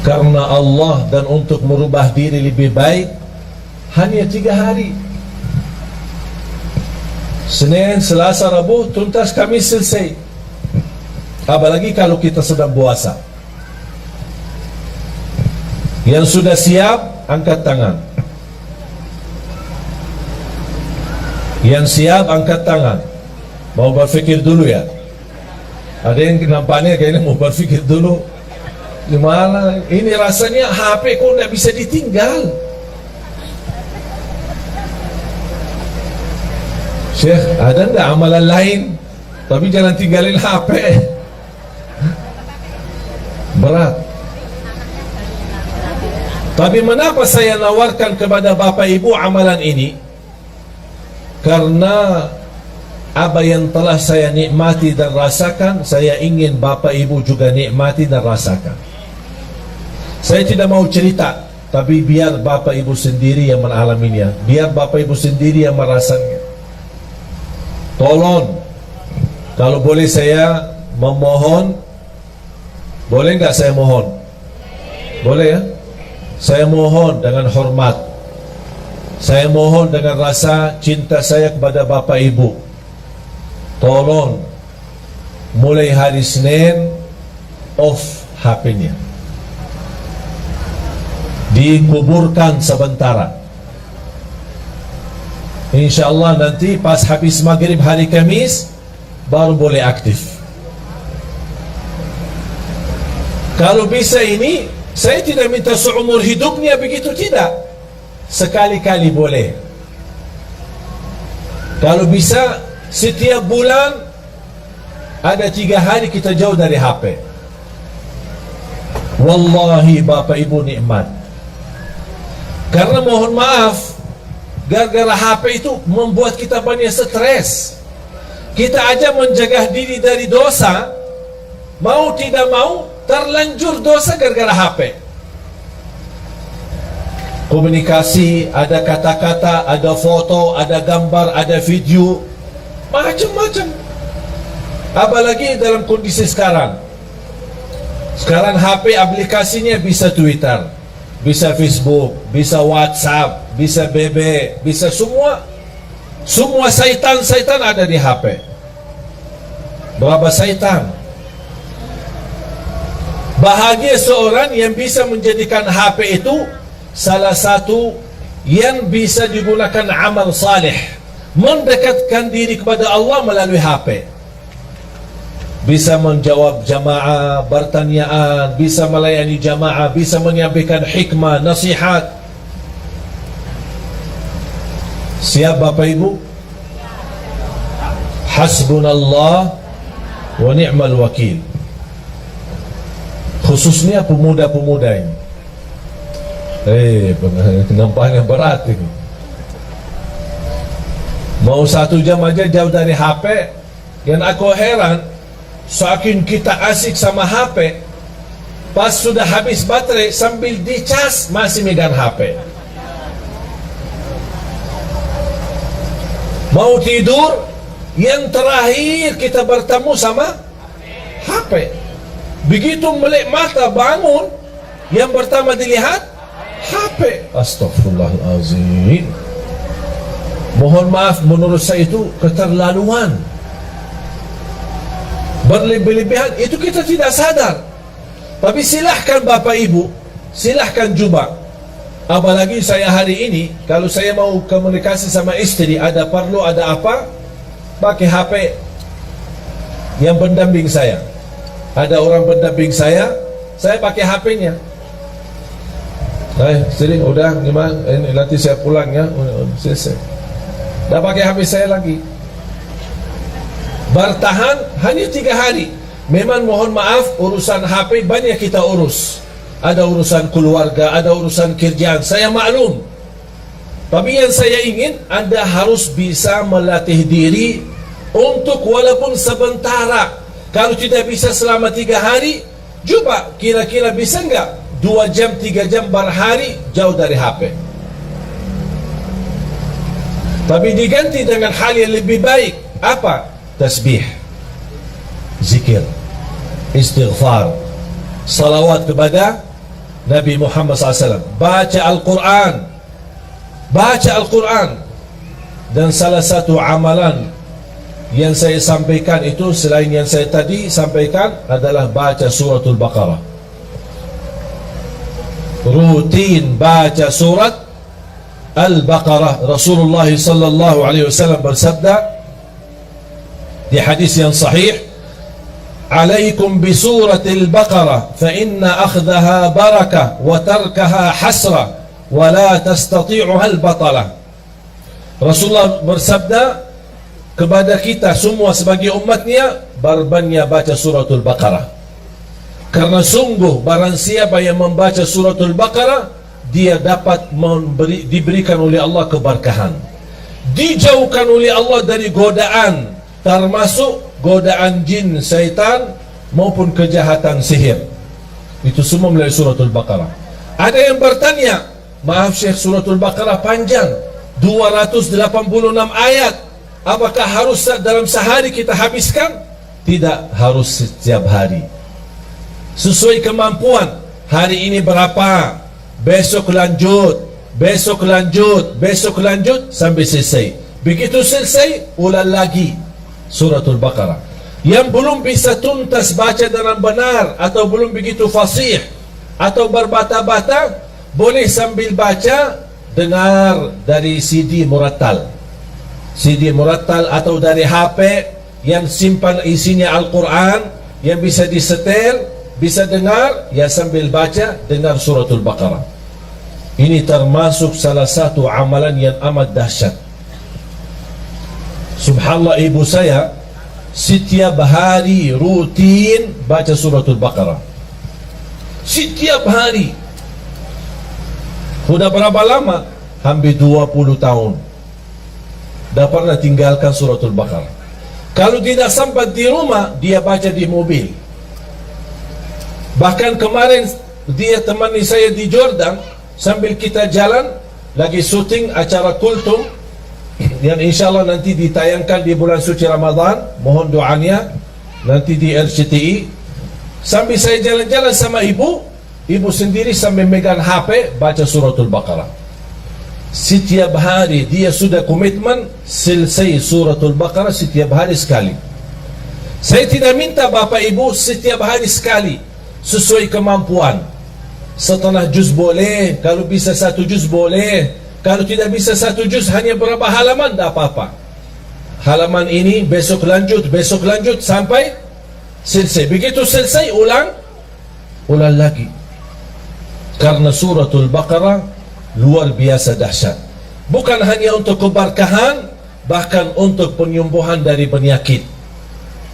karena Allah dan untuk merubah diri lebih baik, hanya 3 hari. Senin, Selasa, Rabu tuntas, Kamis selesai. Apalagi kalau kita sedang puasa. Yang sudah siap, angkat tangan. Yang siap, angkat tangan. Mau berfikir dulu ya. Ada yang nampaknya kayaknya mau berfikir dulu. Gimana? Ini rasanya HP kok tidak bisa ditinggal. Syekh, ada enggak amalan lain? Tapi jangan tinggalin HP. Berat. Tapi mengapa saya nawarkan kepada Bapak Ibu amalan ini? Karena apa yang telah saya nikmati dan rasakan, saya ingin Bapak Ibu juga nikmati dan rasakan. Saya tidak mau cerita, tapi biar Bapak Ibu sendiri yang mengalaminya, biar Bapak Ibu sendiri yang merasakannya. Tolong, kalau boleh saya memohon, boleh nggak saya mohon? Boleh ya? Saya mohon dengan hormat, saya mohon dengan rasa cinta saya kepada Bapak Ibu. Tolong, mulai hari Senin, off HP-nya, dikuburkan sementara. InsyaAllah nanti pas habis maghrib hari Kamis baru boleh aktif. Kalau bisa ini, saya tidak minta seumur hidupnya begitu, tidak. Sekali-kali boleh. Kalau bisa setiap bulan ada 3 hari kita jauh dari HP. Wallahi Bapak Ibu nikmat. Karena mohon maaf, gara-gara HP itu membuat kita banyak stres. Kita aja menjaga diri dari dosa, mau tidak mau terlanjur dosa gara-gara HP. Komunikasi, ada kata-kata, ada foto, ada gambar, ada video, macam-macam. Apalagi dalam kondisi sekarang. Sekarang HP aplikasinya bisa Twitter, bisa Facebook, bisa WhatsApp, bisa BB, bisa semua. Semua syaitan ada di HP. Berapa syaitan? Bahagia seorang yang bisa menjadikan HP itu salah satu yang bisa digunakan amal saleh, mendekatkan diri kepada Allah melalui HP. Bisa menjawab jamaah, bertanyaan, bisa melayani jamaah, bisa menyampaikan hikmah, nasihat. Siap Bapak Ibu? Hasbunallah wa ni'mal wakil. Khususnya pemuda-pemuda ini. Nampaknya berat ini. Mau 1 jam aja jauh dari HP. Yang aku heran, saking kita asik sama HP, pas sudah habis baterai sambil dicas masih megang HP. Mau tidur, yang terakhir kita bertemu sama HP. Begitu melek mata bangun, yang pertama dilihat HP. Astaghfirullahalazim. Mohon maaf, menurut saya itu keterlaluan, berlebih-lebihan. Itu kita tidak sadar. Tapi silahkan Bapak Ibu, silahkan coba. Apalagi saya hari ini, kalau saya mau komunikasi sama istri, ada perlu, ada apa, pakai HP yang pendamping saya. Ada orang pendamping saya pakai HP-nya. Sering udah gimana? Nanti saya pulang ya, selesai. Dah pakai HP saya lagi. Bertahan hanya 3 hari. Memang mohon maaf, urusan HP banyak kita urus. Ada urusan keluarga, ada urusan kerjaan, saya maklum. Tapi yang saya ingin, Anda harus bisa melatih diri untuk walaupun sementara. Kalau tidak bisa selama 3 hari, coba kira-kira bisa enggak 2 jam, 3 jam berhari jauh dari HP. Tapi diganti dengan hal yang lebih baik. Apa? Tasbih, zikir, istighfar, salawat kepada Nabi Muhammad SAW, baca Al-Quran, baca Al-Quran. Dan salah satu amalan yang saya sampaikan itu, selain yang saya tadi sampaikan, adalah baca suratul Baqarah. Rutin baca surat Al-Baqarah. Rasulullah sallallahu alaihi wasallam bersabda di hadis yang sahih, "Alaikum bi suratil Baqarah fa inna akhdaha barakah wa tarkaha hasrah wa la tastati'uha al-batalah." Rasulullah bersabda, kepada kita semua sebagai umatnya, berbanyak baca suratul Baqarah. Karena sungguh barang siapa yang membaca suratul Baqarah, dia dapat diberikan oleh Allah keberkahan, dijauhkan oleh Allah dari godaan, termasuk godaan jin, syaitan maupun kejahatan sihir. Itu semua melalui suratul Baqarah. Ada yang bertanya, maaf Syekh, suratul Baqarah panjang, 286 ayat, apakah harus dalam sehari kita habiskan? Tidak harus setiap hari, sesuai kemampuan. Hari ini berapa, besok lanjut, besok lanjut, besok lanjut sampai selesai. Begitu selesai, ulang lagi suratul Baqarah. Yang belum bisa tuntas baca dengan benar, atau belum begitu fasih, atau berbata-bata, boleh sambil baca dengar dari CD murattal, CD murattal, atau dari HP yang simpan isinya Al-Quran, yang bisa disetel, bisa dengar, ya sambil baca dengar suratul Baqarah. Ini termasuk salah satu amalan yang amat dahsyat. Subhanallah, ibu saya setiap hari rutin baca suratul Baqarah. Setiap hari. Sudah berapa lama? Hampir 20 tahun. Dah pernah tinggalkan suratul Baqarah. Kalau tidak sempat di rumah, dia baca di mobil. Bahkan kemarin dia temani saya di Jordan, sambil kita jalan lagi syuting acara Kultum yang insyaAllah nanti ditayangkan di bulan suci Ramadan. Mohon doanya nanti di RCTI. Sambil saya jalan-jalan sama ibu sendiri sambil megang HP baca suratul Baqarah. Setiap hari dia sudah komitmen selesai suratul Baqarah setiap hari sekali. Saya tidak minta bapak ibu setiap hari sekali, sesuai kemampuan. Setengah juz boleh, kalau bisa 1 juz boleh, kalau tidak bisa 1 juz hanya berapa halaman, tak apa-apa. Halaman ini besok lanjut sampai selesai. Begitu selesai ulang lagi. Karena suratul Baqarah luar biasa dahsyat. Bukan hanya untuk keberkahan, bahkan untuk penyembuhan dari penyakit.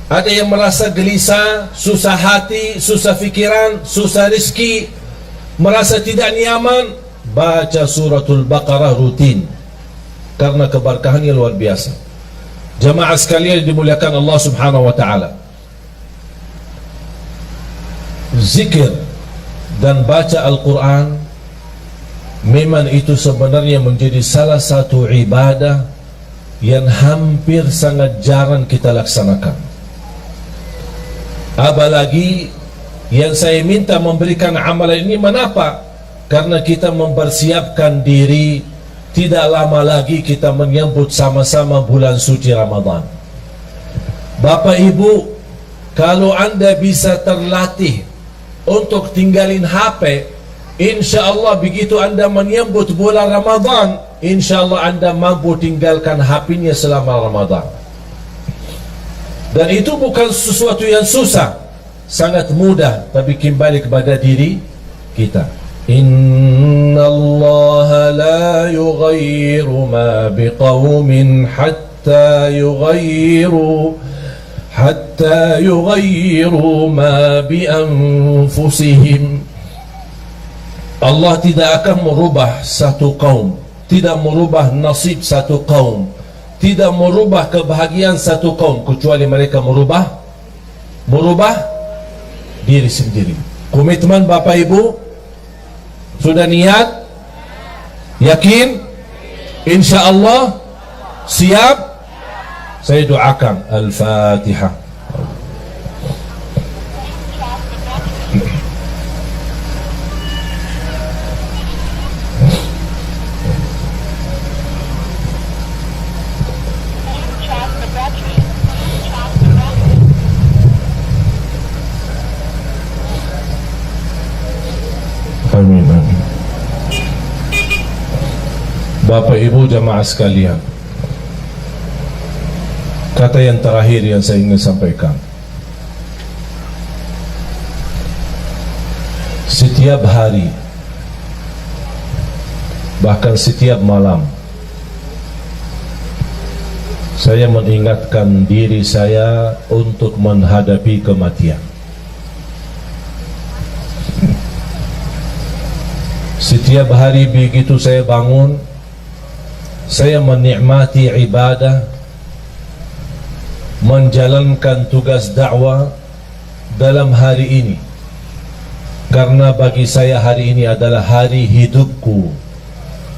Ada yang merasa gelisah, susah hati, susah fikiran, susah rezeki, merasa tidak nyaman, baca suratul Baqarah rutin, karena keberkahannya luar biasa. Jamaah sekalian dimuliakan Allah Subhanahu wa taala, zikir dan baca Al-Quran memang itu sebenarnya menjadi salah satu ibadah yang hampir sangat jarang kita laksanakan. Apalagi yang saya minta memberikan amalan ini, mengapa? Karena kita mempersiapkan diri, tidak lama lagi kita menyambut sama-sama bulan suci Ramadan. Bapak Ibu, kalau anda bisa terlatih untuk tinggalin HP, insya Allah begitu anda menyambut bulan Ramadan, insya Allah anda mampu tinggalkan HP-nya selama Ramadan. Dan itu bukan sesuatu yang susah, sangat mudah, tapi kembali kepada diri kita. Inna Allah la yughayyiru ma biqawmin hatta yughayyiru ma bi anfusihim. Allah tidak akan merubah satu kaum, tidak merubah nasib satu kaum, tidak merubah kebahagiaan satu kaum, kecuali mereka merubah diri sendiri. Komitmen Bapak Ibu sudah niat, yakin, insya Allah siap. Saya doakan. Al-Fatihah. Amin. Bapak Ibu jamaah sekalian, kata yang terakhir yang saya ingin sampaikan, setiap hari, bahkan setiap malam, Saya mengingatkan diri saya untuk menghadapi kematian. Setiap hari begitu saya bangun, saya menikmati ibadah, menjalankan tugas dakwah dalam hari ini. Karena bagi saya hari ini adalah hari hidupku.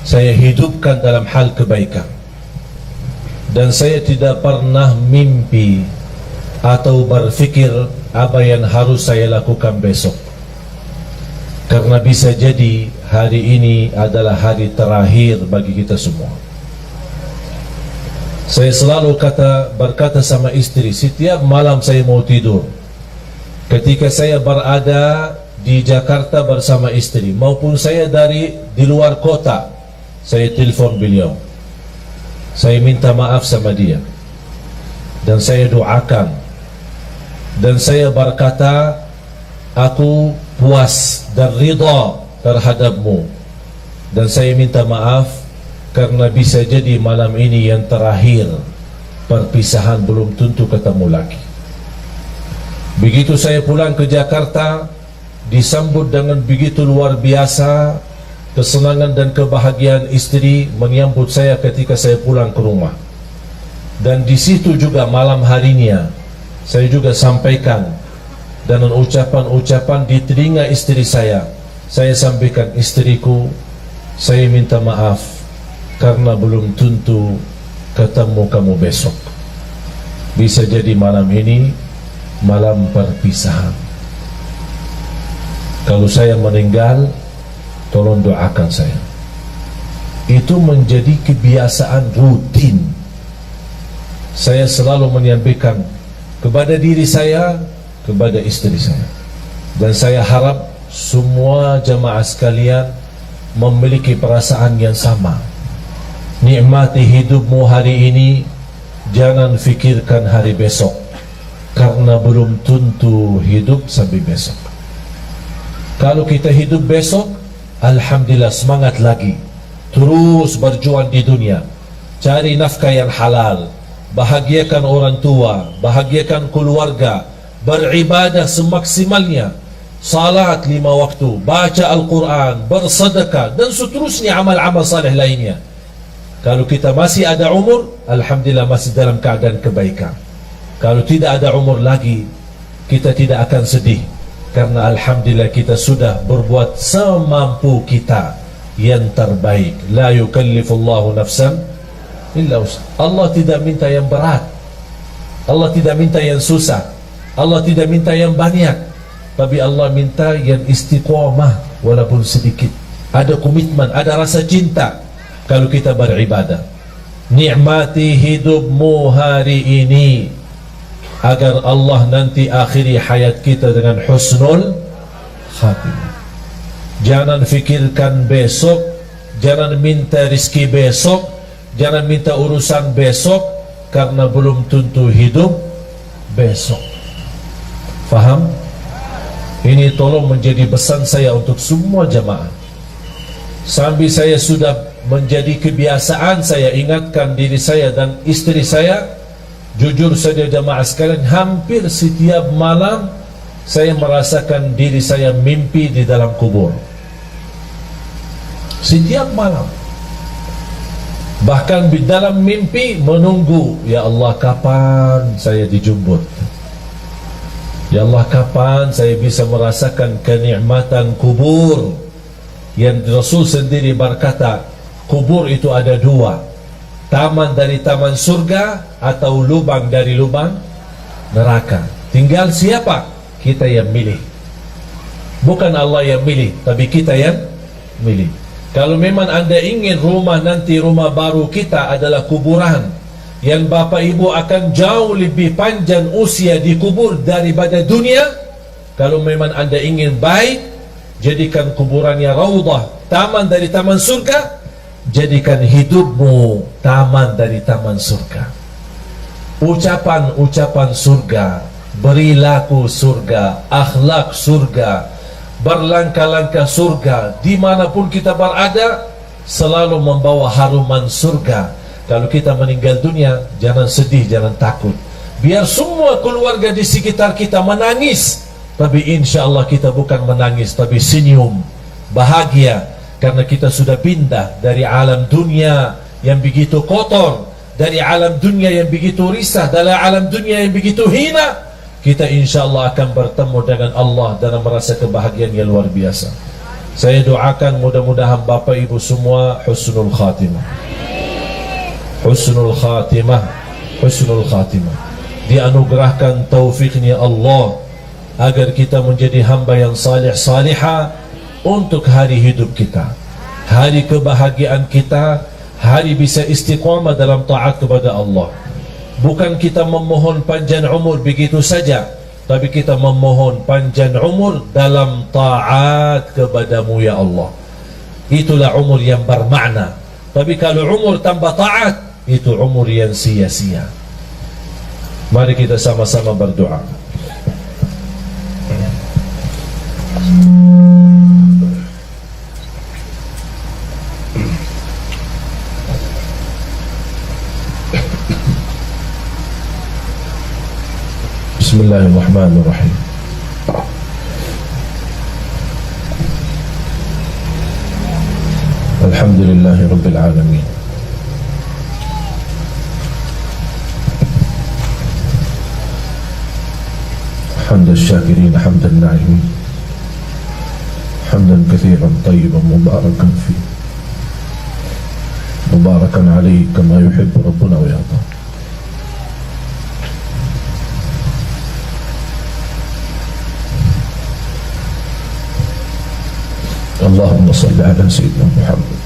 Saya hidupkan dalam hal kebaikan. Dan saya tidak pernah mimpi atau berfikir apa yang harus saya lakukan besok. Karena bisa jadi hari ini adalah hari terakhir bagi kita semua. Saya selalu berkata sama istri setiap malam saya mau tidur, ketika saya berada di Jakarta bersama istri maupun saya di luar kota, saya telepon beliau, saya minta maaf sama dia, dan saya doakan, dan saya berkata aku puas dan ridha terhadapmu, dan saya minta maaf karena bisa jadi malam ini yang terakhir, perpisahan belum tentu ketemu lagi. Begitu saya pulang ke Jakarta, disambut dengan begitu luar biasa, kesenangan dan kebahagiaan istri menyambut saya ketika saya pulang ke rumah. Dan di situ juga malam harinya saya juga sampaikan dengan ucapan-ucapan di telinga istri saya sampaikan, istriku, saya minta maaf karena belum tentu ketemu kamu besok. Bisa jadi malam ini malam perpisahan. Kalau saya meninggal, tolong doakan saya. Itu menjadi kebiasaan rutin. Saya selalu menyampaikan kepada diri saya, kepada istri saya. Dan saya harap semua jamaah sekalian memiliki perasaan yang sama. Nikmati hidupmu hari ini, jangan fikirkan hari besok, karena belum tentu hidup sampai besok. Kalau kita hidup besok, alhamdulillah, semangat lagi, terus berjuang di dunia, cari nafkah yang halal, bahagiakan orang tua, bahagiakan keluarga, beribadah semaksimalnya, salat 5 waktu, baca Al-Quran, bersedekah, dan seterusnya amal-amal saleh lainnya. Kalau kita masih ada umur, alhamdulillah masih dalam keadaan kebaikan. Kalau tidak ada umur lagi, kita tidak akan sedih, karena alhamdulillah kita sudah berbuat semampu kita yang terbaik. La yukallifullahu nafsan illa wus'aha. Allah tidak minta yang berat, Allah tidak minta yang susah, Allah tidak minta yang banyak, tapi Allah minta yang istiqamah walaupun sedikit. Ada komitmen, ada rasa cinta kalau kita beribadah. Nikmati hidupmu hari ini agar Allah nanti akhiri hayat kita dengan husnul khatimah. Jangan fikirkan besok, jangan minta rizki besok, jangan minta urusan besok, karena belum tentu hidup besok. Faham? Ini tolong menjadi pesan saya untuk semua jamaah. Sambil saya sudah menjadi kebiasaan, saya ingatkan diri saya dan istri saya. Jujur saja jamaah sekalian, hampir setiap malam saya merasakan diri saya mimpi di dalam kubur. Setiap malam. Bahkan di dalam mimpi menunggu, ya Allah kapan saya dijemput, ya Allah kapan saya bisa merasakan kenikmatan kubur. Yang Rasul sendiri berkata, kubur itu ada 2, taman dari taman surga atau lubang dari lubang neraka. Tinggal siapa? Kita yang milih. Bukan Allah yang milih, tapi kita yang milih. Kalau memang anda ingin rumah nanti, rumah baru kita adalah kuburan, yang bapak ibu akan jauh lebih panjang usia di kubur daripada dunia. Kalau memang anda ingin baik, jadikan kuburannya raudhah, taman dari taman surga. Jadikan hidupmu taman dari taman surga. Ucapan-ucapan surga, perilaku surga, akhlak surga, berlangkah-langkah surga, dimanapun kita berada selalu membawa haruman surga. kalau kita meninggal dunia, jangan sedih, jangan takut. Biar semua keluarga di sekitar kita menangis, tapi insya Allah kita bukan menangis, tapi senyum, bahagia, karena kita sudah pindah dari alam dunia yang begitu kotor, dari alam dunia yang begitu risah, dari alam dunia yang begitu hina. Kita insya Allah akan bertemu dengan Allah dan merasa kebahagiaan yang luar biasa. Saya doakan mudah-mudahan Bapak Ibu semua husnul khatimah, husnul khatimah, husnul khatimah. Dianugerahkan taufiknya Allah agar kita menjadi hamba yang salih salihah untuk hari hidup kita, hari kebahagiaan kita, hari bisa istiqamah dalam taat kepada Allah. Bukan kita memohon panjang umur begitu saja, tapi kita memohon panjang umur dalam taat kepadamu ya Allah. Itulah umur yang bermakna. Tapi kalau umur tanpa taat, itu umur yang sia-sia. Mari kita sama-sama berdoa. Bismillahirrahmanirrahim. Alhamdulillahi Rabbil Alamin. Hamdan syakirin, hamdan na'imin, hamdan kathiran tayyiban mubarakan fi, mubarakan alaihi kama yuhibbu Rabbuna wa yarda. Allahumma salli ala Sayyidina Muhammad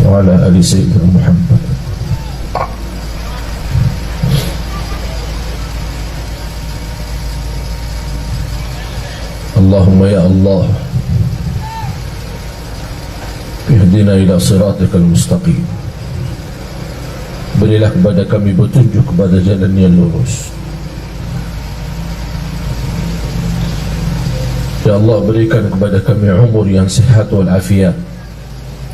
wa ala ali Sayyidina Muhammad. Allahumma ya Allah, ihdina ila siratikal mustaqim. Berilah kepada kami petunjuk kepada jalan yang lurus. Ya Allah, berikan kepada kami umur yang sihat wal afiat,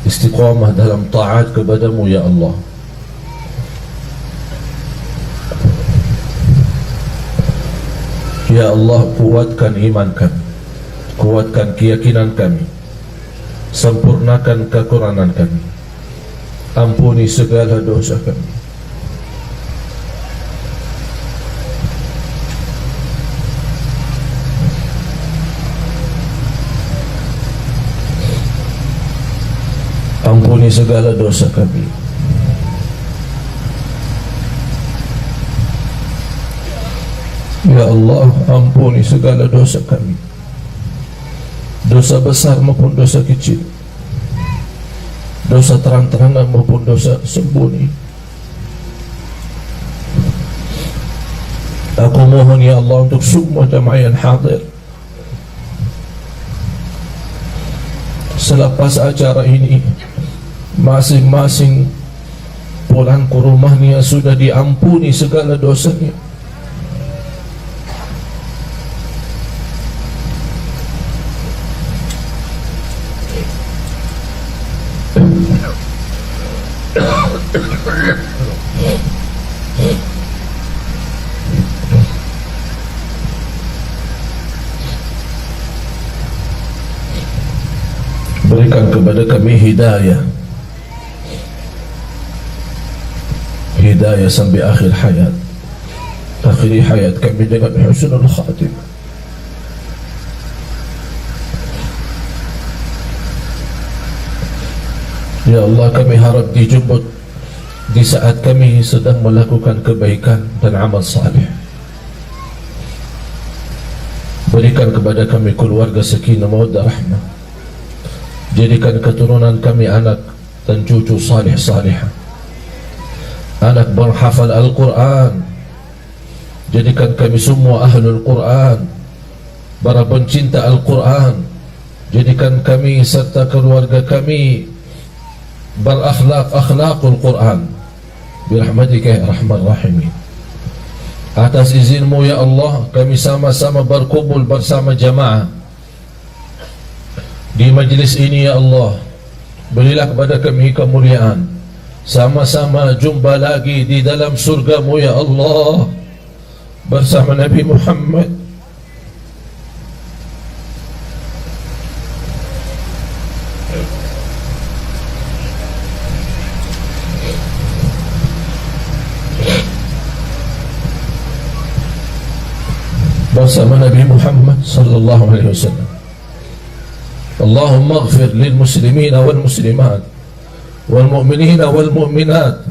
istiqamah dalam taat kepadamu ya Allah. Ya Allah, kuatkan iman kami, kuatkan keyakinan kami, sempurnakan kekurangan kami, ampuni segala dosa kami. Ampuni segala dosa kami. Ya Allah, ampuni segala dosa kami, dosa besar maupun dosa kecil, dosa terang-terangan maupun dosa sembunyi. Aku mohon ya Allah untuk semua jamaah yang hadir, selepas acara ini masing-masing pulang ke rumahnya sudah diampuni segala dosanya. Berikan kepada kami hidayah, hidayah sampai akhir hayat, akhiri hayat kami dengan husnul khatimah. Ya Allah, kami harap dijemput di saat kami sedang melakukan kebaikan dan amal saleh. Berikan kepada kami keluarga sakinah mawaddah rahmah. Jadikan keturunan kami anak dan cucu salih salihah, anak berhafal Al-Quran. Jadikan kami semua ahlul Quran, para pencinta Al-Quran. Jadikan kami serta keluarga kami berakhlak akhlakul Quran birahmatika ya arhamar rahimin. Atas izinmu ya Allah, kami sama-sama berkumpul bersama jamaah di majlis ini ya Allah, berilah kepada kami kemuliaan. Sama-sama jumpa lagi di dalam surga-Mu ya Allah bersama Nabi Muhammad. Bersama Nabi Muhammad sallallahu alaihi wasallam. Allahumma ighfir lil muslimin wal muslimat wal mu'minin wal mu'minat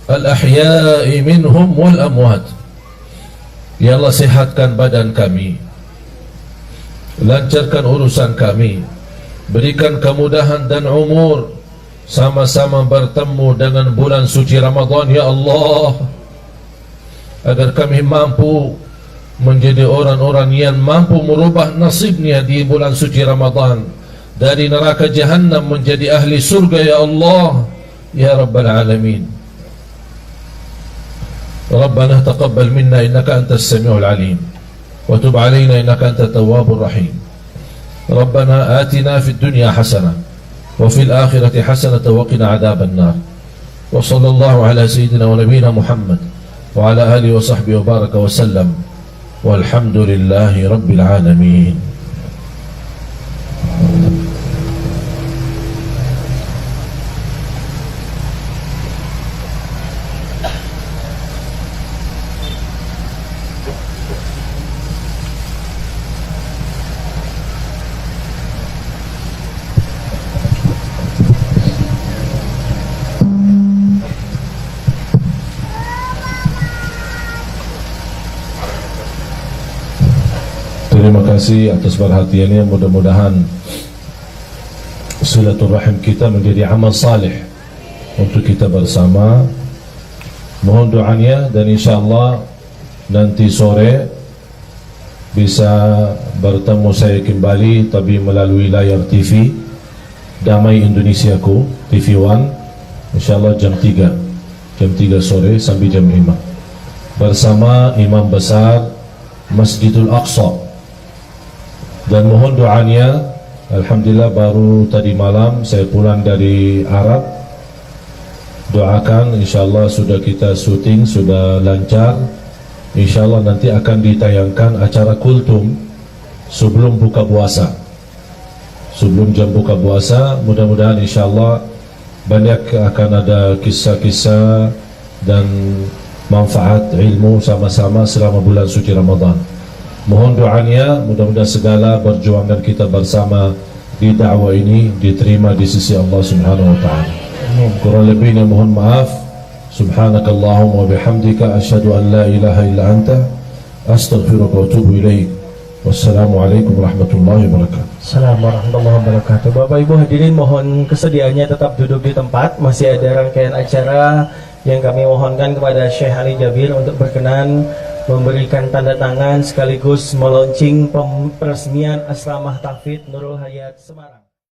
al ahya'i minhum wal amwat. Ya Allah, sihatkan badan kami, lancarkan urusan kami, berikan kemudahan dan umur, sama-sama bertemu dengan bulan suci Ramadan ya Allah, agar kami mampu menjadi orang-orang yang mampu merubah nasibnya di bulan suci Ramadan, dari neraka jahannam menjadi ahli surga ya Allah ya Rabbal Alamin. Rabbana taqabbal minna innaka antas sami'ul alim wa tub alaina innaka antat tawwabur rahim. Rabbana atina fid dunya hasanah wa fil akhirati hasanah wa qina adzaban nar. Wa sallallahu ala sayyidina wa nabiyyina Muhammad wa ala alihi wa sahbihi wa baraka wa sallam. Walhamdulillahi Rabbil Alamin. Terima kasih atas perhatiannya. Mudah-mudahan silaturahim kita menjadi amal salih untuk kita bersama. Mohon doanya, dan insyaAllah nanti sore bisa bertemu saya kembali, tapi melalui layar TV Damai Indonesiaku, TV One, insyaAllah jam 3 sore sampai jam 5 bersama Imam Besar Masjidul Aqsa. Dan mohon doanya, alhamdulillah baru tadi malam saya pulang dari Arab. Doakan insyaAllah sudah kita syuting, sudah lancar. InsyaAllah nanti akan ditayangkan acara kultum sebelum buka puasa, sebelum jam buka puasa. Mudah-mudahan insyaAllah banyak akan ada kisah-kisah dan manfaat ilmu sama-sama selama bulan suci Ramadan. Mohon doanya, mudah-mudahan segala perjuangan kita bersama di dakwah ini diterima di sisi Allah Subhanahu wa taala. Kurang lebihnya mohon maaf. Subhanakallahumma wa bihamdika asyhadu an la ilaha illa anta astaghfiruka wa atubu ilaik. Wassalamualaikum warahmatullahi wabarakatuh. Assalamualaikum warahmatullahi wabarakatuh. Bapak Ibu hadirin, mohon kesediaannya tetap duduk di tempat. Masih ada rangkaian acara yang kami mohonkan kepada Syekh Ali Jabir untuk berkenan memberikan tanda tangan sekaligus meluncing peresmian Asramah Tahfidz Nurul Hayat Semarang.